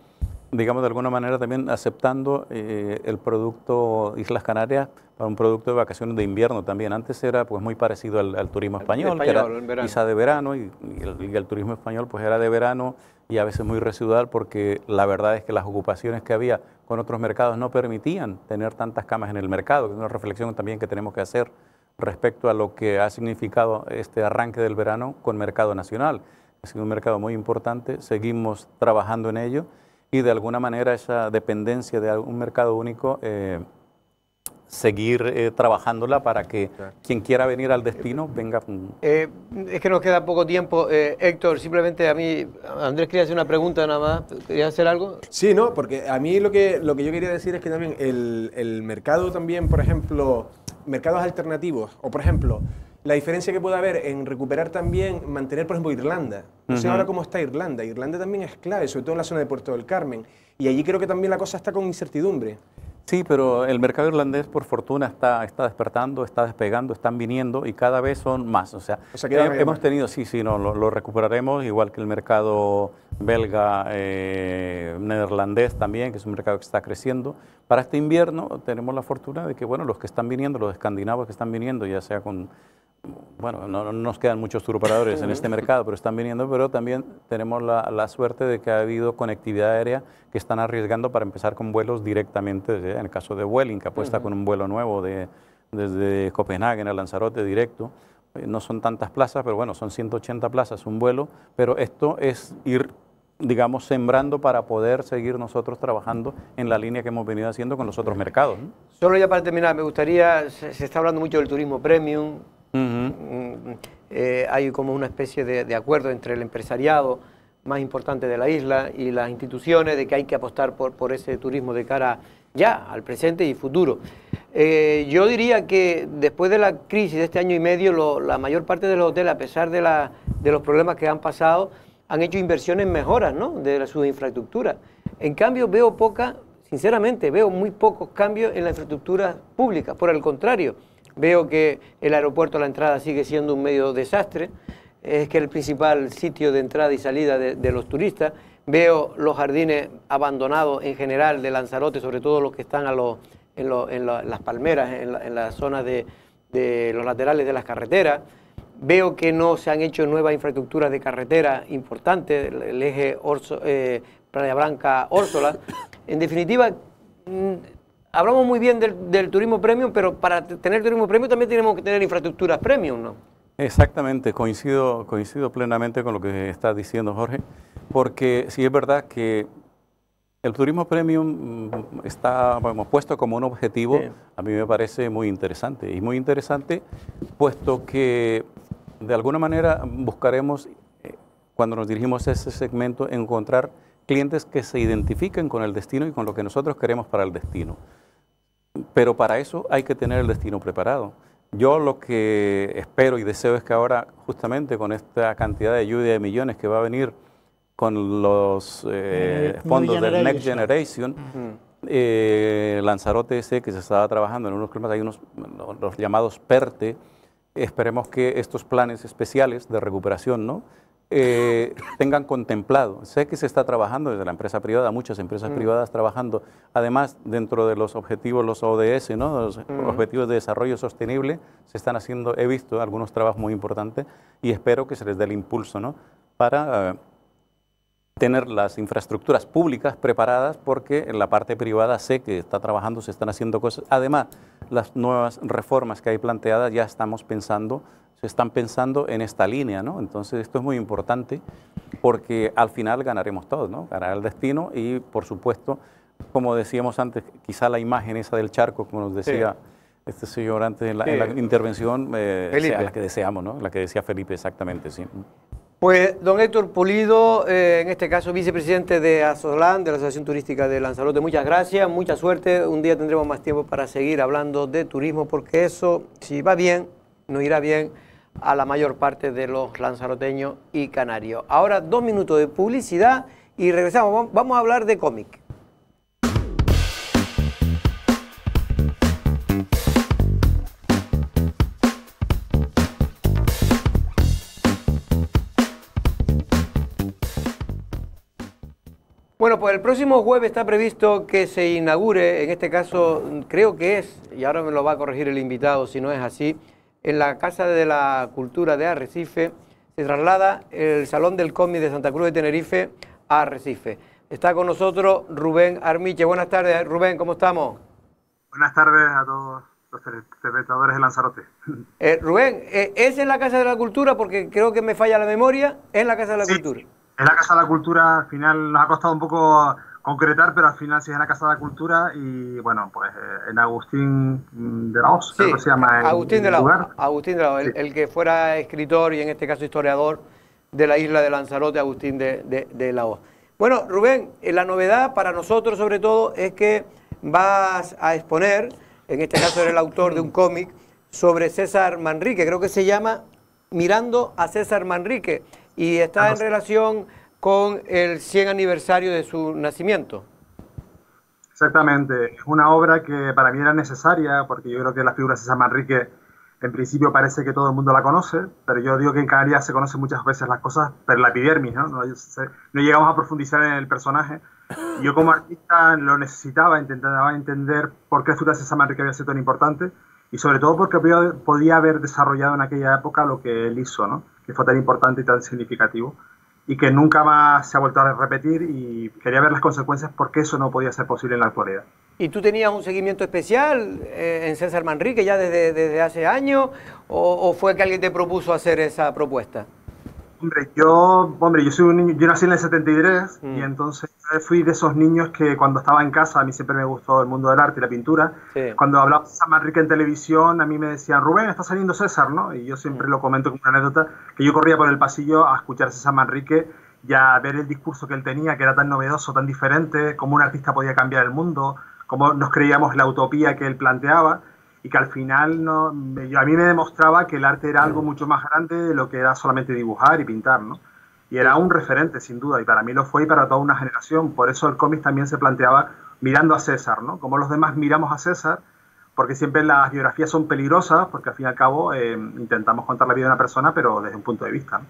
digamos, de alguna manera también aceptando el producto Islas Canarias para un producto de vacaciones de invierno también. Antes era pues muy parecido al turismo español, que era quizá de verano, y el turismo español pues era de verano y a veces muy residual, porque la verdad es que las ocupaciones que había con otros mercados no permitían tener tantas camas en el mercado, que es una reflexión también que tenemos que hacer respecto a lo que ha significado este arranque del verano con mercado nacional. Ha sido un mercado muy importante, seguimos trabajando en ello y de alguna manera esa dependencia de un mercado único seguir trabajándola para que quien quiera venir al destino venga. Es que nos queda poco tiempo. Héctor, simplemente a mí, Andrés quería hacer una pregunta nada más. ¿Querías hacer algo? Sí, no, porque a mí lo que yo quería decir es que también el mercado también, por ejemplo, mercados alternativos, o por ejemplo, la diferencia que puede haber en recuperar también, mantener, por ejemplo, Irlanda. No sé ahora cómo está Irlanda. Irlanda también es clave, sobre todo en la zona de Puerto del Carmen. Y allí creo que también la cosa está con incertidumbre. Sí, pero el mercado irlandés, por fortuna, está despertando, está despegando, están viniendo y cada vez son más. O sea hemos tenido, lo recuperaremos, igual que el mercado belga, neerlandés también, que es un mercado que está creciendo. Para este invierno tenemos la fortuna de que, bueno, los que están viniendo, los escandinavos que están viniendo, ya sea con... Bueno, no nos quedan muchos turoperadores en este mercado, pero están viniendo, pero también tenemos la suerte de que ha habido conectividad aérea que están arriesgando para empezar con vuelos directamente, en el caso de Vueling, que apuesta con un vuelo nuevo desde Copenhague a Lanzarote directo. No son tantas plazas, pero bueno, son 180 plazas un vuelo, pero esto es ir, digamos, sembrando para poder seguir nosotros trabajando en la línea que hemos venido haciendo con los otros mercados, ¿no? Solo ya para terminar, me gustaría, se está hablando mucho del turismo premium. Hay como una especie de acuerdo entre el empresariado más importante de la isla y las instituciones de que hay que apostar por ese turismo de cara ya al presente y futuro. Yo diría que después de la crisis de este año y medio, la mayor parte de los hoteles, a pesar de los problemas que han pasado, han hecho inversiones en mejoras, ¿no?, de su infraestructura. En cambio, sinceramente, veo muy pocos cambios en la infraestructura pública. Por el contrario, veo que el aeropuerto a la entrada sigue siendo un medio desastre, es que el principal sitio de entrada y salida de los turistas. Veo los jardines abandonados en general de Lanzarote, sobre todo los que están en las palmeras, en las zonas de los laterales de las carreteras. Veo que no se han hecho nuevas infraestructuras de carretera importantes, el eje Playa Blanca-Órsola. En definitiva, hablamos muy bien del turismo premium, pero para tener turismo premium también tenemos que tener infraestructuras premium, ¿no? Exactamente, coincido plenamente con lo que estás diciendo, Jorge, porque sí es verdad que el turismo premium está puesto como un objetivo, sí. A mí me parece muy interesante, y muy interesante puesto que de alguna manera buscaremos, cuando nos dirigimos a ese segmento, encontrar clientes que se identifiquen con el destino y con lo que nosotros queremos para el destino. Pero para eso hay que tener el destino preparado. Yo lo que espero y deseo es que ahora, justamente con esta cantidad de lluvia de millones que va a venir con los fondos del Next Generation, Lanzarote sé que se estaba trabajando en unos climas, hay los llamados PERTE. Esperemos que estos planes especiales de recuperación, ¿no?, tengan contemplado. Sé que se está trabajando desde la empresa privada, muchas empresas privadas trabajando, además dentro de los objetivos, los ODS, ¿no?, los objetivos de desarrollo sostenible, se están haciendo, he visto algunos trabajos muy importantes y espero que se les dé el impulso, ¿no?, para tener las infraestructuras públicas preparadas, porque en la parte privada sé que está trabajando, se están haciendo cosas. Además, las nuevas reformas que hay planteadas ya se están pensando en esta línea, ¿no? Entonces esto es muy importante porque al final ganaremos todos, ¿no? Ganará el destino y, por supuesto, como decíamos antes, quizá la imagen esa del charco, como nos decía este señor antes en la intervención, sea la que deseamos, ¿no? La que decía Felipe, exactamente, sí. Pues don Héctor Pulido, en este caso vicepresidente de ASOLAN, de la Asociación Turística de Lanzarote, muchas gracias, mucha suerte. Un día tendremos más tiempo para seguir hablando de turismo, porque eso, si va bien, nos irá bien a la mayor parte de los lanzaroteños y canarios. Ahora 2 minutos de publicidad y regresamos. Vamos a hablar de cómic. Bueno, pues el próximo jueves está previsto que se inaugure, en este caso creo que es, y ahora me lo va a corregir el invitado si no es así, en la Casa de la Cultura de Arrecife, se traslada el Salón del Cómic de Santa Cruz de Tenerife a Arrecife. Está con nosotros Rubén Armiche. Buenas tardes, Rubén, ¿cómo estamos? Buenas tardes a todos los telespectadores de Lanzarote. Rubén, ¿es en la Casa de la Cultura? Porque creo que me falla la memoria. ¿Es en la Casa de la Cultura? Es la Casa de la Cultura. Al final nos ha costado un poco concretar, pero al final sí es en la Casa de la Cultura y bueno, pues en Agustín de la Hoz, creo que se llama Agustín de la Hoz, Agustín de la Hoz, el que fuera escritor y en este caso historiador de la isla de Lanzarote, Agustín de la Hoz. Bueno, Rubén, la novedad para nosotros sobre todo es que vas a exponer, en este caso eres el autor de un cómic sobre César Manrique, creo que se llama Mirando a César Manrique, y está en relación con el 100 aniversario de su nacimiento. Exactamente, es una obra que para mí era necesaria, porque yo creo que la figura de César Manrique en principio parece que todo el mundo la conoce, pero yo digo que en Canarias se conocen muchas veces las cosas por la epidermis, ¿no? No llegamos a profundizar en el personaje. Yo como artista lo necesitaba, intentaba entender por qué la figura de César Manrique había sido tan importante y sobre todo porque podía haber desarrollado en aquella época lo que él hizo, ¿no? Que fue tan importante y tan significativo y que nunca más se ha vuelto a repetir, y quería ver las consecuencias porque eso no podía ser posible en la actualidad. ¿Y tú tenías un seguimiento especial en César Manrique ya desde hace años o fue que alguien te propuso hacer esa propuesta? Hombre, yo soy un niño, yo nací en el 73 y entonces yo fui de esos niños que cuando estaba en casa, a mí siempre me gustó el mundo del arte y la pintura. Sí. Cuando hablaba de César Manrique en televisión, a mí me decían, Rubén, está saliendo César, ¿no? Y yo siempre lo comento como una anécdota, que yo corría por el pasillo a escuchar a César Manrique y a ver el discurso que él tenía, que era tan novedoso, tan diferente, cómo un artista podía cambiar el mundo, cómo nos creíamos la utopía que él planteaba, y que al final a mí me demostraba que el arte era algo mucho más grande de lo que era solamente dibujar y pintar, ¿no? Y era un referente, sin duda, y para mí lo fue y para toda una generación. Por eso el cómic también se planteaba mirando a César, ¿no? Como los demás miramos a César, porque siempre las biografías son peligrosas, porque al fin y al cabo intentamos contar la vida de una persona, pero desde un punto de vista, ¿no?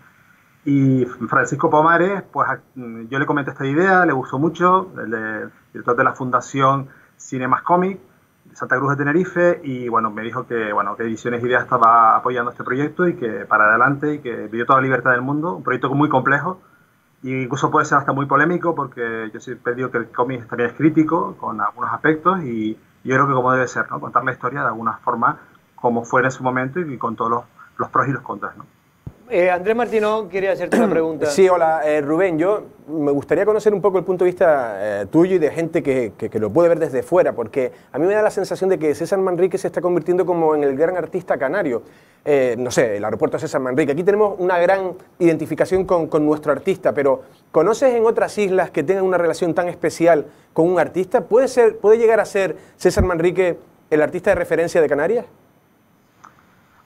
Y Francisco Pomares, pues yo le comenté esta idea, le gustó mucho, el director de la Fundación Cinemas Comic, Santa Cruz de Tenerife, y bueno, me dijo que Ediciones Ideas estaba apoyando este proyecto y que para adelante, y que dio toda la libertad del mundo, un proyecto muy complejo e incluso puede ser hasta muy polémico, porque yo siempre digo que el cómic también es crítico con algunos aspectos, y yo creo que como debe ser, ¿no? Contar la historia de alguna forma como fue en su momento y con todos los pros y los contras, ¿no? Andrés Martínez quería hacerte una pregunta. Sí, hola, Rubén. Yo me gustaría conocer un poco el punto de vista tuyo y de gente que lo puede ver desde fuera, porque a mí me da la sensación de que César Manrique se está convirtiendo como en el gran artista canario. No sé, el aeropuerto de César Manrique. Aquí tenemos una gran identificación con nuestro artista, pero ¿conoces en otras islas que tengan una relación tan especial con un artista? ¿Puede llegar a ser César Manrique el artista de referencia de Canarias?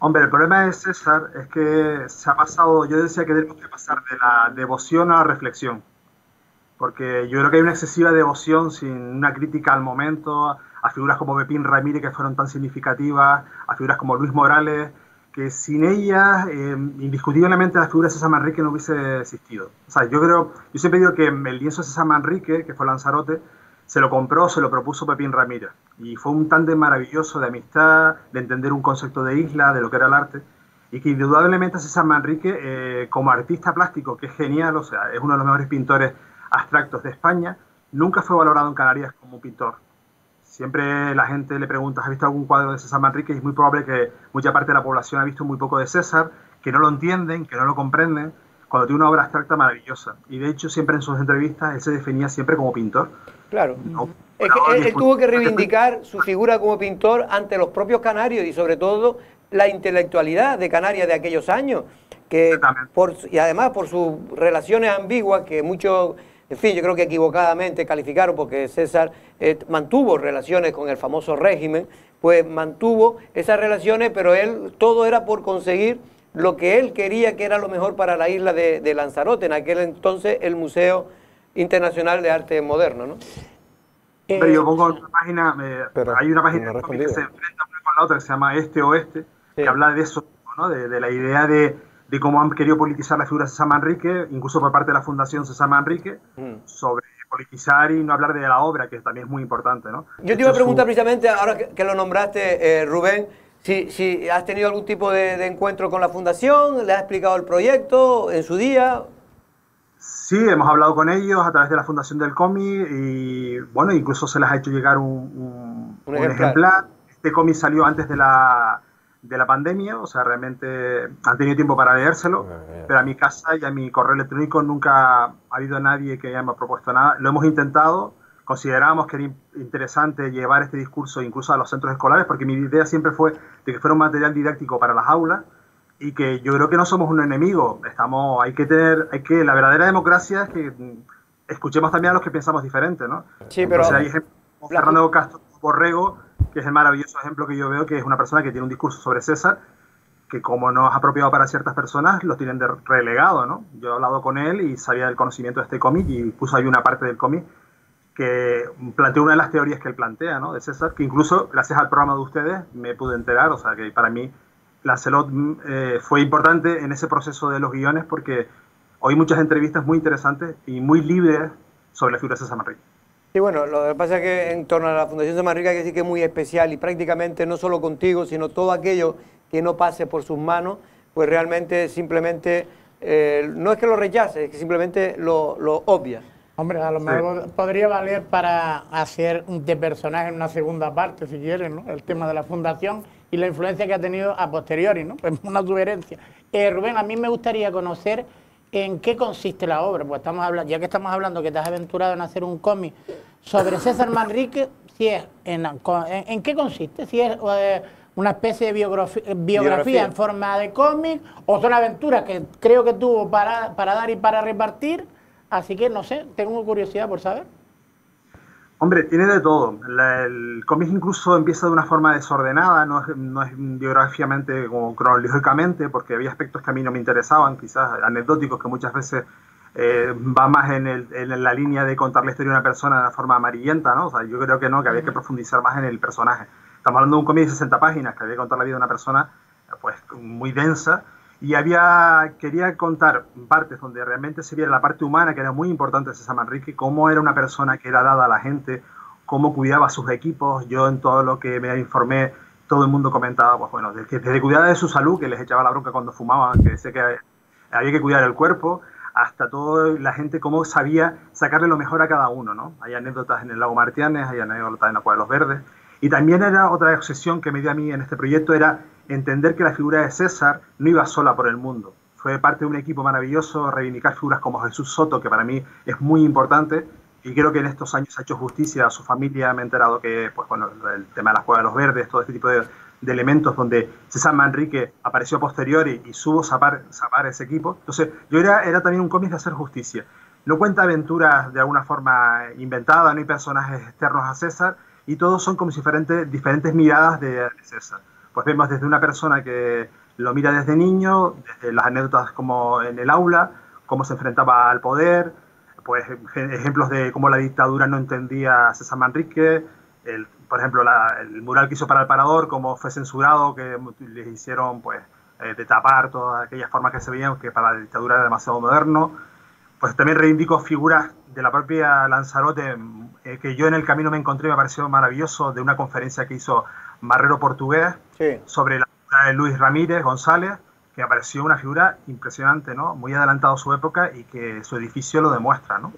Hombre, el problema de César es que se ha pasado, yo decía que tenemos que pasar de la devoción a la reflexión, porque yo creo que hay una excesiva devoción sin una crítica al momento, a figuras como Pepín Ramírez, que fueron tan significativas, a figuras como Luis Morales, que sin ellas, indiscutiblemente, la figura de César Manrique no hubiese existido. O sea, yo siempre digo que el lienzo de César Manrique, que fue Lanzarote, se lo propuso Pepín Ramírez. Y fue un tándem maravilloso de amistad, de entender un concepto de isla, de lo que era el arte. Y que indudablemente César Manrique, como artista plástico, que es genial, o sea, es uno de los mejores pintores abstractos de España, nunca fue valorado en Canarias como pintor. Siempre la gente le pregunta, ¿has visto algún cuadro de César Manrique? Y es muy probable que mucha parte de la población ha visto muy poco de César, que no lo entienden, que no lo comprenden, cuando tiene una obra abstracta maravillosa. Y de hecho, siempre en sus entrevistas, él se definía siempre como pintor. Claro. Es que él tuvo que reivindicar su figura como pintor ante los propios canarios y sobre todo la intelectualidad de Canarias de aquellos años, que y además por sus relaciones ambiguas que muchos, en fin, yo creo que equivocadamente calificaron, porque César mantuvo relaciones con el famoso régimen, pues mantuvo esas relaciones, pero él todo era por conseguir lo que él quería, que era lo mejor para la isla de Lanzarote, en aquel entonces el Museo Internacional de Arte Moderno, ¿no? Pero yo pongo una página, hay una página que se enfrenta una con la otra que se llama Este Oeste, que habla de eso, ¿no? De la idea de cómo han querido politizar la figura de César Manrique, incluso por parte de la Fundación César Manrique, sobre politizar y no hablar de la obra, que también es muy importante, ¿no? Yo te iba a preguntar precisamente, ahora que lo nombraste, Rubén, si has tenido algún tipo de encuentro con la Fundación, le has explicado el proyecto en su día. Sí, hemos hablado con ellos a través de la Fundación del Cómic y, bueno, incluso se les ha hecho llegar un ejemplar. Este cómic salió antes de la pandemia, o sea, realmente han tenido tiempo para leérselo, pero a mi casa y a mi correo electrónico nunca ha habido nadie que haya propuesto nada. Lo hemos intentado, considerábamos que era interesante llevar este discurso incluso a los centros escolares, porque mi idea siempre fue de que fuera un material didáctico para las aulas, y que yo creo que no somos un enemigo. La verdadera democracia es que escuchemos también a los que pensamos diferente, ¿no? Sí, pero... Entonces, hay ejemplos como Fernando Castro Borrego, que es el maravilloso ejemplo que yo veo, que es una persona que tiene un discurso sobre César, que como no es apropiado para ciertas personas, lo tienen de relegado, ¿no? Yo he hablado con él y sabía del conocimiento de este cómic, y puso ahí una parte del cómic que plantea una de las teorías que él plantea, ¿no?, de César, que incluso gracias al programa de ustedes me pude enterar. O sea, que para mí Lancelot fue importante en ese proceso de los guiones, porque oí muchas entrevistas muy interesantes y muy libres sobre la figura de César Manrique. Sí, bueno, lo que pasa es que en torno a la Fundación César Manrique hay que decir que es muy especial, y prácticamente no solo contigo, sino todo aquello que no pase por sus manos, pues realmente simplemente, no es que lo rechace, es que simplemente lo obvia. Hombre, a lo mejor podría valer para hacer de personaje en una segunda parte, si quieren, ¿no?, el tema de la fundación y la influencia que ha tenido a posteriori, ¿no? Pues una sugerencia. Rubén, a mí me gustaría conocer en qué consiste la obra, pues ya que estamos hablando que te has aventurado en hacer un cómic sobre César Manrique, ¿en qué consiste? Si es una especie de biografía en forma de cómic, o son aventuras que creo que tuvo para dar y para repartir. Así que, no sé, tengo curiosidad por saber. Hombre, tiene de todo. El cómic incluso empieza de una forma desordenada, no es biográficamente como cronológicamente, porque había aspectos que a mí no me interesaban, quizás anecdóticos, que muchas veces va más en la línea de contar la historia de una persona de una forma amarillenta, ¿no? O sea, yo creo que no, que había que profundizar más en el personaje. Estamos hablando de un cómic de 60 páginas, que había que contar la vida de una persona pues muy densa, y quería contar partes donde realmente se viera la parte humana, que era muy importante de César Manrique, cómo era una persona que era dada a la gente, cómo cuidaba a sus equipos. Yo, en todo lo que me informé, todo el mundo comentaba, pues bueno, desde cuidar de su salud, que les echaba la bronca cuando fumaban, que decía que había que cuidar el cuerpo, hasta toda la gente cómo sabía sacarle lo mejor a cada uno, ¿no? Hay anécdotas en el lago Martianes, hay anécdotas en la Cueva de los Verdes. Y también era otra obsesión que me dio a mí en este proyecto, era entender que la figura de César no iba sola por el mundo. Fue parte de un equipo maravilloso, reivindicar figuras como Jesús Soto, que para mí es muy importante, y creo que en estos años ha hecho justicia a su familia. Me he enterado que, pues bueno, el tema de la Cueva de los Verdes, todo este tipo de elementos donde César Manrique apareció a posteriori y supo zapar ese equipo. Entonces, era también un cómic de hacer justicia. No cuenta aventuras de alguna forma inventadas, no hay personajes externos a César, y todos son como si diferentes miradas de César. Pues vemos desde una persona que lo mira desde niño, desde las anécdotas como en el aula, cómo se enfrentaba al poder, pues ejemplos de cómo la dictadura no entendía a César Manrique, por ejemplo, el mural que hizo para el Parador, cómo fue censurado, que les hicieron pues de tapar todas aquellas formas que se veían, que para la dictadura era demasiado moderno. Pues también reivindico figuras de la propia Lanzarote, que yo en el camino me encontré, me pareció maravilloso, de una conferencia que hizo Marrero Portugués, sí, sobre la figura de Luis Ramírez González, que me pareció una figura impresionante, ¿no? Muy adelantado a su época, y que su edificio lo demuestra, ¿no?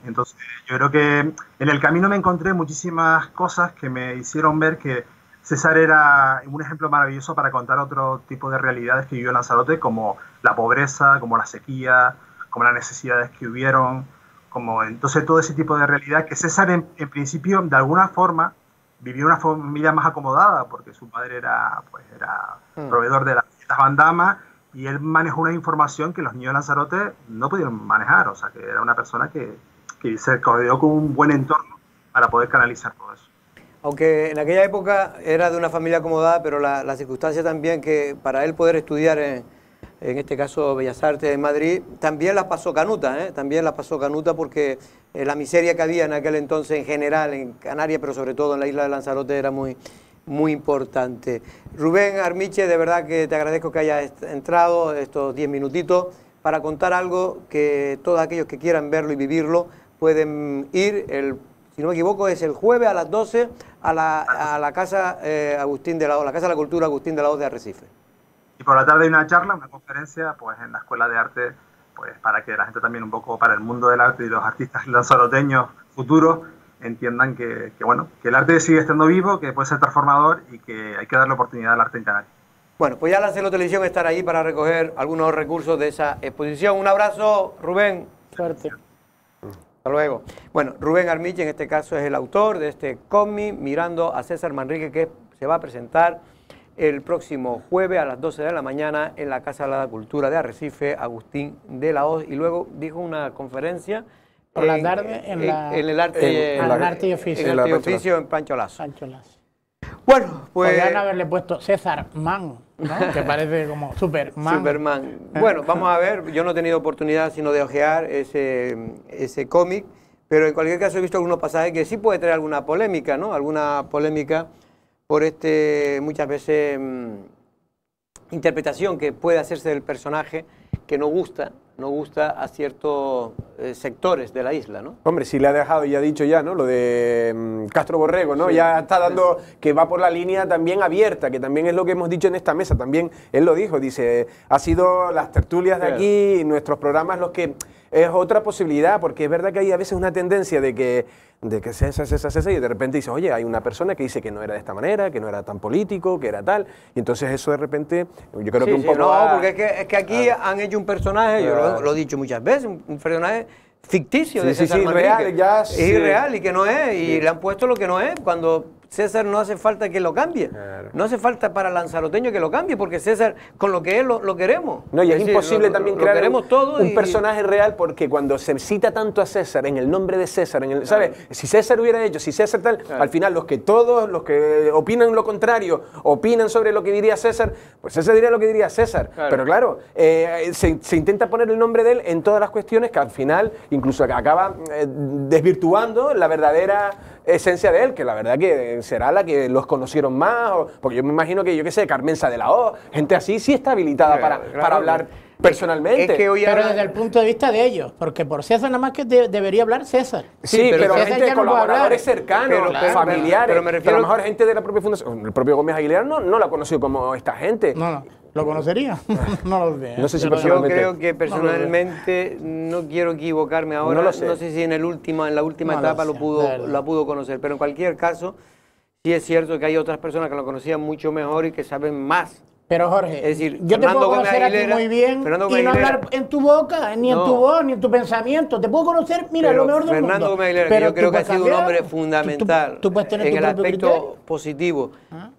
Entonces, yo creo que en el camino me encontré muchísimas cosas que me hicieron ver que César era un ejemplo maravilloso para contar otro tipo de realidades que vivió Lanzarote, como la pobreza, como la sequía, como las necesidades que hubieron, entonces todo ese tipo de realidad que César en principio de alguna forma vivió una familia más acomodada, porque su padre era proveedor de las bandamas, y él manejó una información que los niños de Lanzarote no pudieron manejar. O sea, que era una persona que se rodeó con un buen entorno para poder canalizar todo eso. Aunque en aquella época era de una familia acomodada, pero la circunstancia también que para él poder estudiar en este caso Bellas Artes en Madrid, también las pasó canuta, también las pasó canuta, porque la miseria que había en aquel entonces en general en Canarias, pero sobre todo en la isla de Lanzarote, era muy importante. Rubén Armiche, de verdad que te agradezco que hayas entrado estos 10 minutitos para contar algo que todos aquellos que quieran verlo y vivirlo pueden ir, si no me equivoco, es el jueves a las 12 a la Casa Agustín de la Hoz, la Casa de la Cultura Agustín de la Hoz de Arrecife. Y por la tarde hay una charla, una conferencia, pues en la Escuela de Arte, pues para que la gente también un poco, para el mundo del arte y los artistas lanzaroteños futuros, entiendan que el arte sigue estando vivo, que puede ser transformador y que hay que darle oportunidad al arte en Canarias. Bueno, pues ya Lancelot Televisión estará ahí para recoger algunos recursos de esa exposición. Un abrazo, Rubén. Suerte. Hasta luego. Bueno, Rubén Armich en este caso es el autor de este cómic, Mirando a César Manrique, que se va a presentar el próximo jueves a las 12 de la mañana en la Casa de la Cultura de Arrecife, Agustín de la Hoz, y luego dijo una conferencia por la tarde en el arte y oficio en Pancho Lazo. Bueno, pues... podrían haberle puesto César Man, ¿no? Que parece como Superman. Superman. Bueno, vamos a ver, yo no he tenido oportunidad sino de ojear ese cómic, pero en cualquier caso he visto algunos pasajes que sí puede traer alguna polémica, ¿no? Alguna polémica por muchas veces interpretación que puede hacerse del personaje que no gusta a ciertos sectores de la isla, ¿no? Hombre, si le ha dejado y ha dicho ya, ¿no? Lo de Castro Borrego, ¿no? Sí. Ya está dando que va por la línea también abierta, que también es lo que hemos dicho en esta mesa, también él lo dijo, dice, ha sido las tertulias de aquí y nuestros programas los que... Es otra posibilidad, porque es verdad que hay a veces una tendencia de que César, y de repente dice, oye, hay una persona que dice que no era de esta manera, que no era tan político, que era tal, y entonces eso de repente, yo creo que un poco... No, porque es que aquí han hecho un personaje, yo lo he dicho muchas veces, un personaje ficticio de César Manrique. Real, ya, es irreal y que no es, y le han puesto lo que no es, cuando... César no hace falta que lo cambie, no hace falta para lanzaroteño que lo cambie, porque César, con lo que es, lo queremos. No, y es imposible también crear un personaje real, porque cuando se cita tanto a César, en el nombre de César, ¿sabes? Si César hubiera hecho, si César tal, al final los que opinan lo contrario, opinan sobre lo que diría César, pues César diría lo que diría César. Pero claro, se intenta poner el nombre de él en todas las cuestiones que al final incluso acaba desvirtuando la verdadera esencia de él, que la verdad que será la que los conocieron más, porque yo me imagino que, yo qué sé, Carmenza de la O, gente así sí está habilitada para hablar personalmente. Pero desde el punto de vista de ellos, porque por César nada más que debería hablar César. Sí, pero gente de colaboradores cercanos, familiares, pero me refiero a lo mejor gente de la propia fundación, el propio Gómez Aguilera no la ha conocido como esta gente. No, ¿lo conocería? No lo sé. No sé si yo creo que personalmente no quiero equivocarme ahora, no sé si en la última etapa lo pudo conocer, pero en cualquier caso sí es cierto que hay otras personas que lo conocían mucho mejor y que saben más. Pero Jorge, es decir, yo te puedo conocer a ti muy bien y no hablar en tu boca, ni en tu voz, ni en tu pensamiento. Te puedo conocer, mira, lo mejor del mundo. Fernando Gómez Aguilera, que yo creo que ha sido un hombre fundamental en el aspecto positivo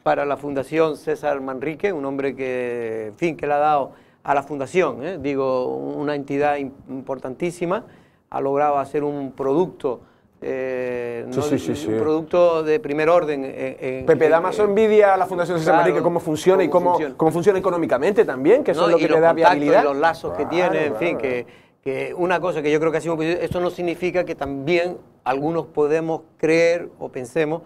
para la Fundación César Manrique, un hombre que, en fin, que le ha dado a la Fundación, digo, una entidad importantísima, ha logrado hacer un producto un producto de primer orden. Pepe Damaso envidia a la Fundación César Manrique cómo funciona y cómo funciona económicamente también, que eso es lo que le da viabilidad. Y los lazos que tiene, en fin, que una cosa que yo creo que ha sido, esto no significa que también algunos podemos creer o pensamos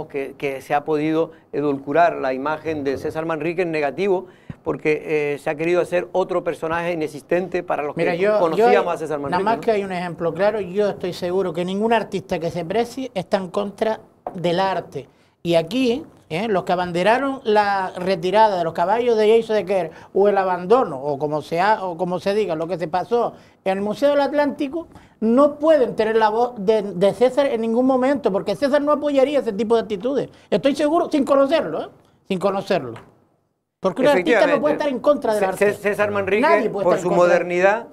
que se ha podido edulcorar la imagen de César Manrique en negativo, porque se ha querido hacer otro personaje inexistente para los que conocíamos a César Manrique. Nada más que hay un ejemplo claro, yo estoy seguro que ningún artista que se precie está en contra del arte. Y aquí, los que abanderaron la retirada de los caballos de Jason Decker o el abandono, o como se diga, lo que se pasó en el Museo del Atlántico, no pueden tener la voz de César en ningún momento, porque César no apoyaría ese tipo de actitudes. Estoy seguro, sin conocerlo, sin conocerlo. Porque un artista no puede estar en contra del arte. César Manrique, por su modernidad,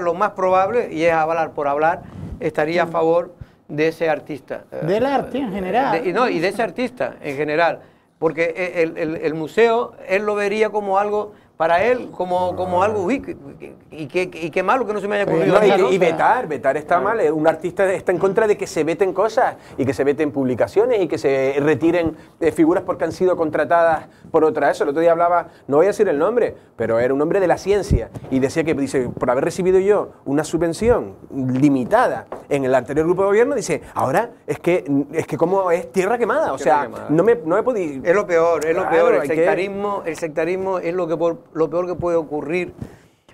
lo más probable, y es hablar por hablar, estaría a favor de ese artista. Del arte en general. Y de ese artista en general. Porque el museo, él lo vería como algo... Para él, como algo, y qué malo que no se me haya ocurrido. Y vetar está mal. Un artista está en contra de que se veten cosas y que se veten publicaciones y que se retiren figuras porque han sido contratadas por otra. Eso, el otro día hablaba, no voy a decir el nombre, pero era un hombre de la ciencia y decía que, por haber recibido yo una subvención limitada en el anterior grupo de gobierno, dice, ahora es que como es tierra quemada, o sea, no me podido... Es lo peor, el sectarismo es lo peor que puede ocurrir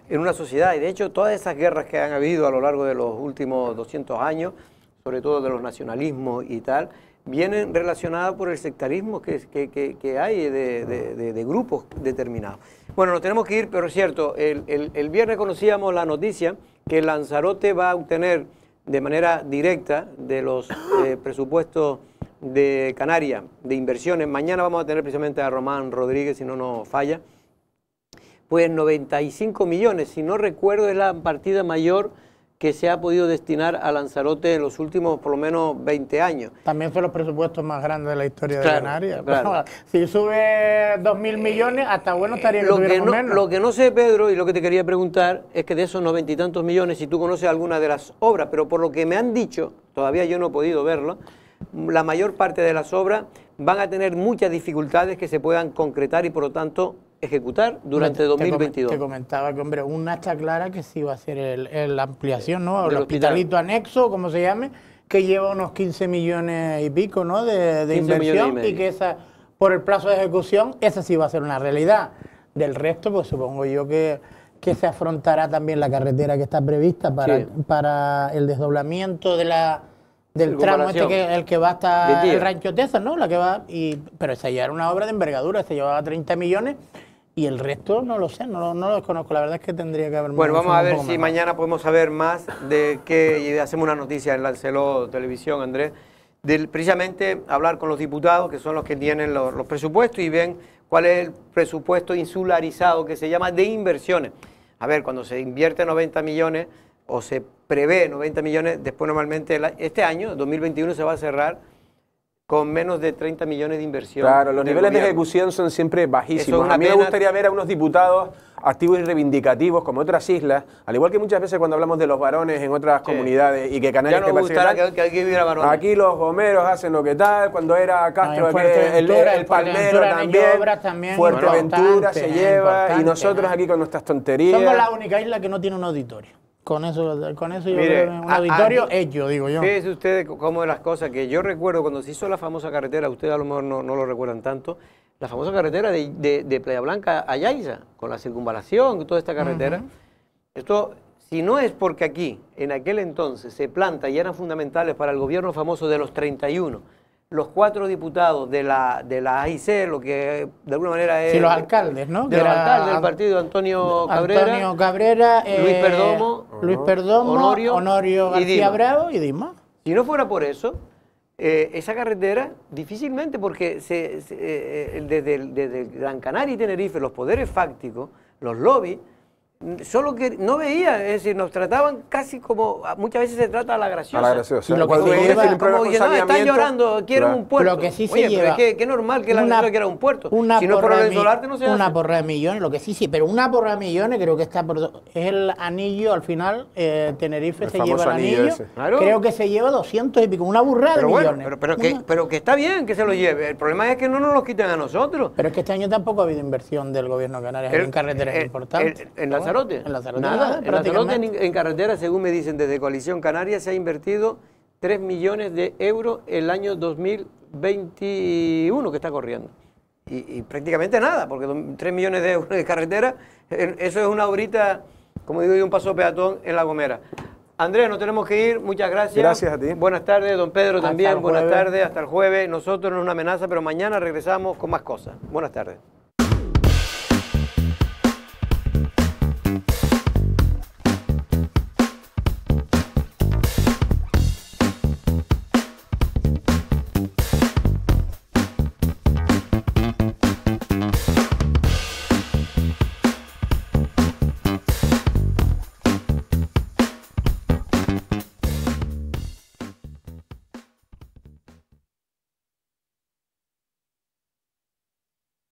en una sociedad. Y de hecho, todas esas guerras que han habido a lo largo de los últimos 200 años, sobre todo de los nacionalismos y tal, vienen relacionadas por el sectarismo que hay de grupos determinados. Bueno, nos tenemos que ir, pero es cierto, el viernes conocíamos la noticia que Lanzarote va a obtener de manera directa de los presupuestos de Canarias, de inversiones. Mañana vamos a tener precisamente a Román Rodríguez, si no nos falla, pues 95 millones, si no recuerdo, es la partida mayor que se ha podido destinar a Lanzarote en los últimos por lo menos 20 años. También son los presupuestos más grandes de la historia de Canarias. Claro. Si sube 2.000 millones, hasta bueno estaría que tuviéramos menos. Lo que no sé, Pedro, y lo que te quería preguntar, es que de esos 90 y tantos millones, si tú conoces alguna de las obras, pero por lo que me han dicho, todavía yo no he podido verlo, la mayor parte de las obras van a tener muchas dificultades que se puedan concretar y por lo tanto ejecutar durante 2022. Te comentaba que, hombre, una está clara que sí va a ser la ampliación, ¿no? El hospitalito anexo, como se llame, que lleva unos 15 millones y pico, ¿no? De inversión y que esa, por el plazo de ejecución, esa sí va a ser una realidad. Del resto, pues supongo yo que se afrontará también la carretera que está prevista para el desdoblamiento del tramo el que va hasta el Rancho Teza, ¿no? Pero esa ya era una obra de envergadura, se llevaba 30 millones y el resto no lo sé, no lo desconozco. La verdad es que tendría que haber... Bueno, vamos a ver si mañana podemos saber más de qué, y hacemos una noticia en Lancelot Televisión, Andrés, precisamente hablar con los diputados, que son los que tienen los presupuestos y ven cuál es el presupuesto insularizado, que se llama de inversiones. A ver, cuando se invierte 90 millones o se prevé 90 millones, después normalmente este año, 2021, se va a cerrar con menos de 30 millones de inversión. Claro, los niveles de ejecución son siempre bajísimos. A mí me gustaría ver a unos diputados activos y reivindicativos como otras islas, al igual que muchas veces cuando hablamos de los varones en otras comunidades y que Canarias... Ya nos gustará que aquí hubiera varones. Aquí los gomeros hacen lo que tal, cuando era Castro, el Palmero también, Fuerteventura se lleva, y nosotros aquí con nuestras tonterías... Somos la única isla que no tiene un auditorio. Con eso yo creo que un auditorio hecho, digo yo. Fíjense ustedes cómo de las cosas que yo recuerdo cuando se hizo la famosa carretera, ustedes a lo mejor no lo recuerdan tanto, la famosa carretera de Playa Blanca a Yaiza, con la circunvalación y toda esta carretera. Esto, si no es porque aquí, en aquel entonces, se planta y eran fundamentales para el gobierno famoso de los 31, los 4 diputados de la AIC, lo que de alguna manera es... Sí, los alcaldes, ¿no? De los alcaldes del partido, Antonio Cabrera, Luis Perdomo, Honorio García Bravo y Disma. Si no fuera por eso, esa carretera, difícilmente, porque desde Gran Canaria y Tenerife, los poderes fácticos, los lobbies, solo que no veía, es decir, nos trataban casi como, muchas veces se trata a la graciosa. A la graciosa. Lo que se lleva, como diciendo, no, están llorando, quieren un puerto. Lo que sí se lleva, pero es que normal que la graciosa quiera un puerto. Si no por el solarte no se hace. Una porra de millones, lo que sí, pero una porra de millones creo que está es el anillo al final, Tenerife el se lleva el anillo, claro. Creo que se lleva 200 y pico, una burrada de millones. Pero que está bien que se lo lleve, el problema es que no nos lo quiten a nosotros. Pero es que este año tampoco ha habido inversión del gobierno de Canarias en carreteras importantes. En Lanzarote. Nada, en carretera, según me dicen desde Coalición Canaria, se ha invertido 3 millones de euros el año 2021 que está corriendo. Y prácticamente nada, porque 3 millones de euros de carretera, eso es una horita, como digo yo, un paso peatón en La Gomera. Andrés, nos tenemos que ir, muchas gracias. Gracias a ti. Buenas tardes, don Pedro también, buenas tardes, hasta el jueves. Nosotros no es una amenaza, pero mañana regresamos con más cosas. Buenas tardes.